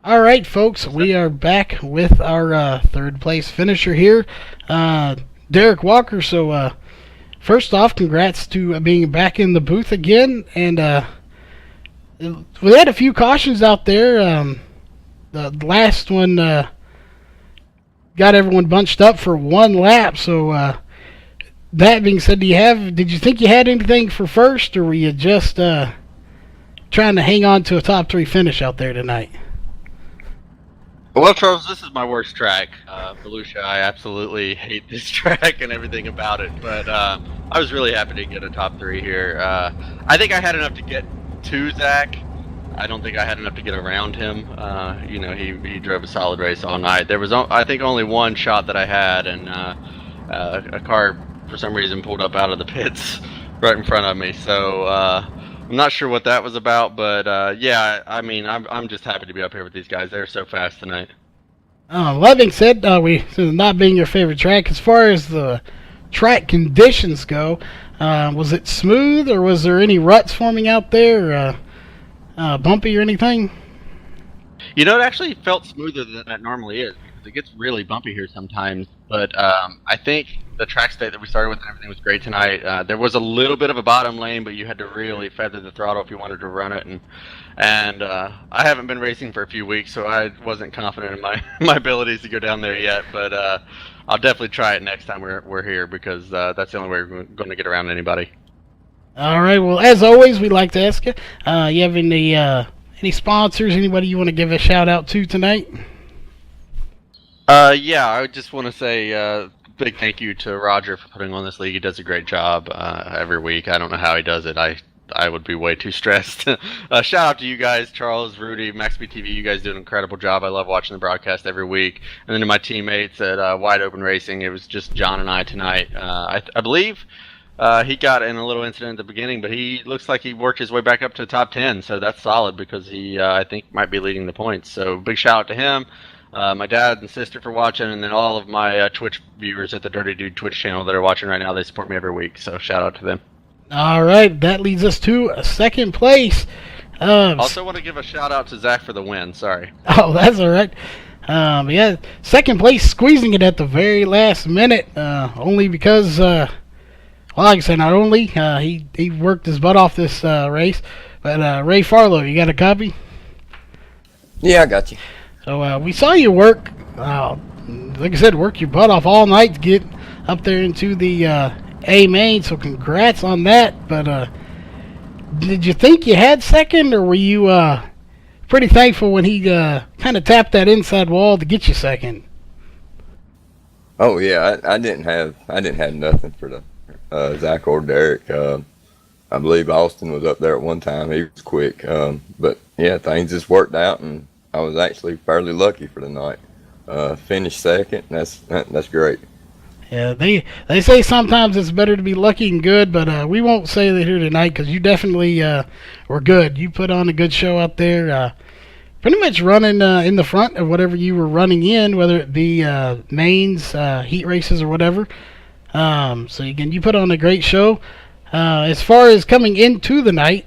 Alright, folks, we are back with our third place finisher here, Derek Walker. So, first off, congrats to being back in the booth again. And we had a few cautions out there. The last one got everyone bunched up for 1 lap. So, that being said, did you think you had anything for first, or were you just trying to hang on to a top 3 finish out there tonight? Well, Charles, this is my worst track. Volusia, I absolutely hate this track and everything about it, but I was really happy to get a top 3 here. I think I had enough to get to Zach. I don't think I had enough to get around him. You know, he drove a solid race all night. There was, I think, only one shot that I had, and a car, for some reason, pulled up out of the pits right in front of me. So, I'm not sure what that was about, but yeah, I mean, I'm just happy to be up here with these guys. They're so fast tonight. That being said, not being your favorite track, as far as the track conditions go, was it smooth, or was there any ruts forming out there, bumpy or anything? You know, it actually felt smoother than it normally is. because it gets really bumpy here sometimes. But I think the track state that we started with and everything was great tonight. There was a little bit of a bottom lane, but you had to really feather the throttle if you wanted to run it. And I haven't been racing for a few weeks, so I wasn't confident in my my abilities to go down there yet. But I'll definitely try it next time we're here, because that's the only way we're going to get around anybody. All right. Well, as always, we'd like to ask you, you have any sponsors, anybody you want to give a shout out to tonight? Yeah, I just want to say big thank you to Roger for putting on this league. He does a great job every week. I don't know how he does it. I would be way too stressed. Shout out to you guys, Charles, Rudy, MaxSpeedTV. You guys do an incredible job. I love watching the broadcast every week. And then to my teammates at Wide Open Racing, it was just John and I tonight. I believe he got in a little incident at the beginning, but he looks like he worked his way back up to the top 10, so that's solid, because he, I think, might be leading the points. So big shout out to him, my dad and sister for watching, and then all of my Twitch viewers at the Dirty Dude Twitch channel that are watching right now. They support me every week, so shout out to them. All right, that leads us to second place. Also want to give a shout out to Zach for the win. Sorry. Oh, that's all right. Yeah, second place, squeezing it at the very last minute, only because, well, like I said, not only he worked his butt off this race, but Ray Farlow, you got a copy? Yeah, I got you. So we saw you work, like I said, work your butt off all night to get up there into the A main. So congrats on that. But did you think you had second, or were you pretty thankful when he kind of tapped that inside wall to get you second? Oh yeah, I didn't have nothing for the Zach or Derek. I believe Austin was up there at one time. He was quick, but yeah, things just worked out, and I was actually fairly lucky for the night. Finished second. That's great. Yeah, they say sometimes it's better to be lucky and good, but we won't say that here tonight, because you definitely were good. You put on a good show out there, pretty much running in the front of whatever you were running in, whether it be mains, heat races, or whatever. So again, you put on a great show. As far as coming into the night,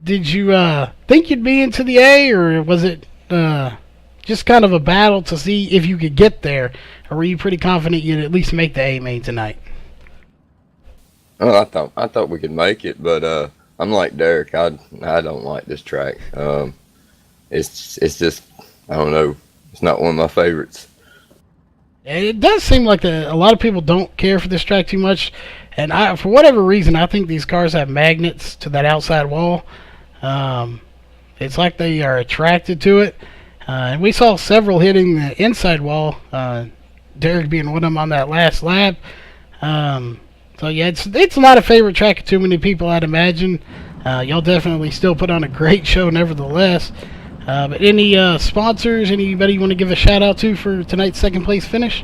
did you think you'd be into the A, or was it just kind of a battle to see if you could get there, or were you pretty confident you'd at least make the A main tonight? Oh, I thought we could make it, but I'm like Derek. I don't like this track. It's just, I don't know. It's not one of my favorites. It does seem like a lot of people don't care for this track too much, and for whatever reason, I think these cars have magnets to that outside wall. It's like they are attracted to it, and we saw several hitting the inside wall, Derek being one of them on that last lap. So yeah, it's not a favorite track of too many people, I'd imagine. Y'all definitely still put on a great show nevertheless. But any sponsors, anybody you want to give a shout out to for tonight's second place finish?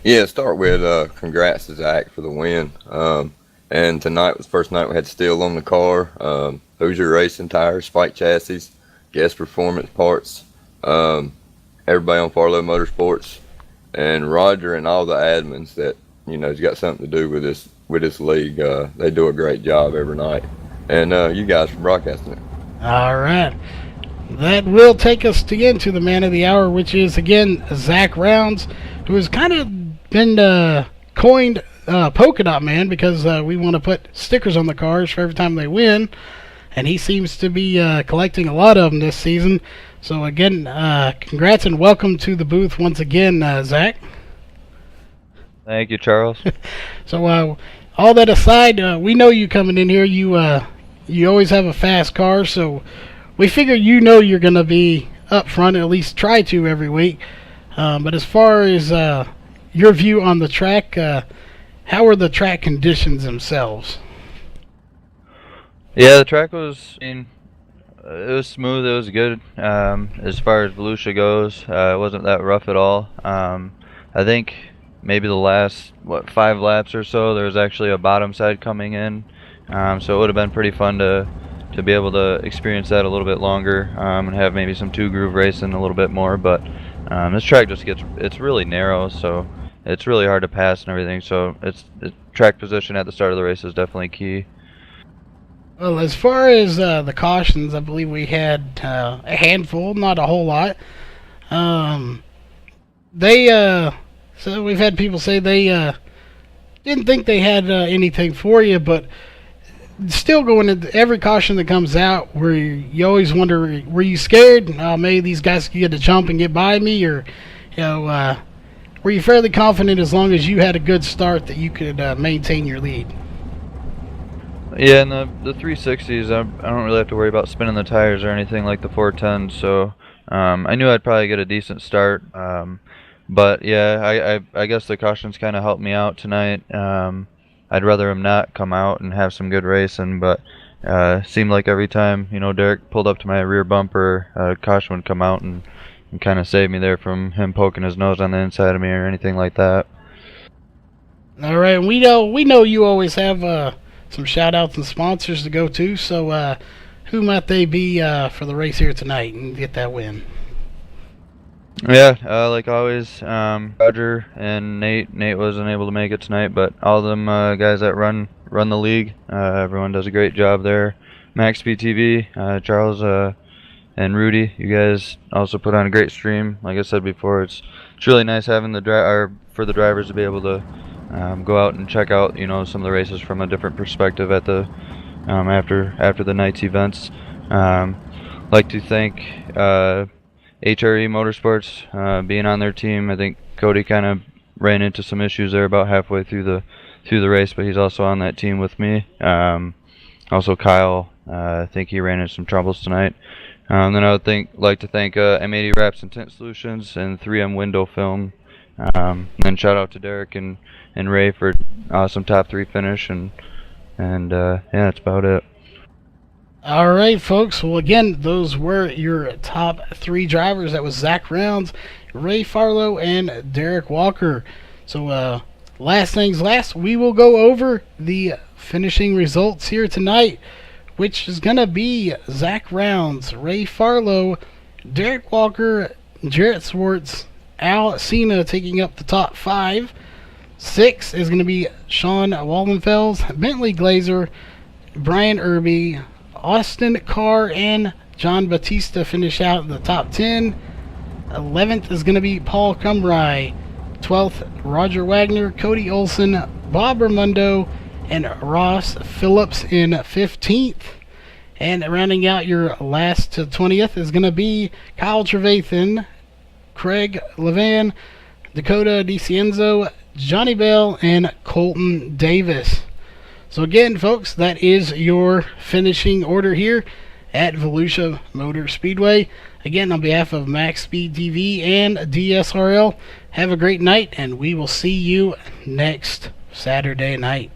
Yeah, start with congrats to Zach for the win. And tonight was the first night we had steel on the car. Hoosier Racing tires, Spike chassis, Guest Performance parts. Everybody on Farlow Motorsports, and Roger and all the admins that has got something to do with this league. They do a great job every night, and you guys for broadcasting it. All right. That will take us again to the man of the hour, which is, again, Zach Rounds, who has kind of been coined Polka Dot Man, because we want to put stickers on the cars for every time they win, and he seems to be collecting a lot of them this season. So, again, congrats and welcome to the booth once again, Zach. Thank you, Charles. So, all that aside, we know you coming in here. You always have a fast car, so we figure you're going to be up front, at least try to every week. But as far as your view on the track, how are the track conditions themselves? Yeah, the track was, it was smooth. It was good. As far as Volusia goes, it wasn't that rough at all. I think maybe the last 5 laps or so, there was actually a bottom side coming in. So it would have been pretty fun to be able to experience that a little bit longer, and have maybe some 2-groove racing a little bit more. But this track just it's really narrow, so it's really hard to pass and everything. So the track position at the start of the race is definitely key. Well, as far as the cautions, I believe we had a handful, not a whole lot. So we've had people say they didn't think they had anything for you, but still going into every caution that comes out, where you always wonder, were you scared? Maybe these guys could get a jump and get by me, or were you fairly confident as long as you had a good start that you could maintain your lead? Yeah, and the 360s, I don't really have to worry about spinning the tires or anything like the 410s, so I knew I'd probably get a decent start. But yeah, I guess the cautions kind of helped me out tonight. I'd rather him not come out and have some good racing, but seemed like every time, Derek pulled up to my rear bumper, caution would come out and kind of save me there from him poking his nose on the inside of me or anything like that. All right, we know you always have some shout outs and sponsors to go to, so who might they be for the race here tonight and get that win? Yeah, like always, Roger and Nate. Nate wasn't able to make it tonight, but all of them guys that run the league, everyone does a great job there. MaxSpeedTV, Charles and Rudy, you guys also put on a great stream. Like I said before, it's really nice having for the drivers to be able to go out and check out some of the races from a different perspective at the after the night's events. Like to thank HRE Motorsports being on their team. I think Cody kind of ran into some issues there about halfway through the race, but he's also on that team with me. Also Kyle, I think he ran into some troubles tonight. Then I would like to thank M80 Wraps and Tint Solutions and 3M Window Film. And then shout out to Derek and Ray for awesome top 3 finish, and yeah, that's about it. All right, folks. Well, again, those were your top 3 drivers. That was Zach Rounds, Ray Farlow, and Derek Walker. So, last things last, we will go over the finishing results here tonight, which is going to be Zach Rounds, Ray Farlow, Derek Walker, Jarrett Swartz, Al Cena taking up the top 5. 6 is going to be Sean Waldenfels, Bentley Glazer, Brian Irby, Austin Carr, and John Batista finish out in the top 10. 11th is going to be Paul Cumbrai. 12th, Roger Wagner, Cody Olson, Bob Ramundo, and Ross Phillips in 15th. And rounding out your last to 20th is going to be Kyle Trevathan, Craig Levan, Dakota DiCienzo, Johnny Bell, and Colton Davis. So again, folks, that is your finishing order here at Volusia Motor Speedway. Again, on behalf of MaxSpeedTV and DSRL, have a great night, and we will see you next Saturday night.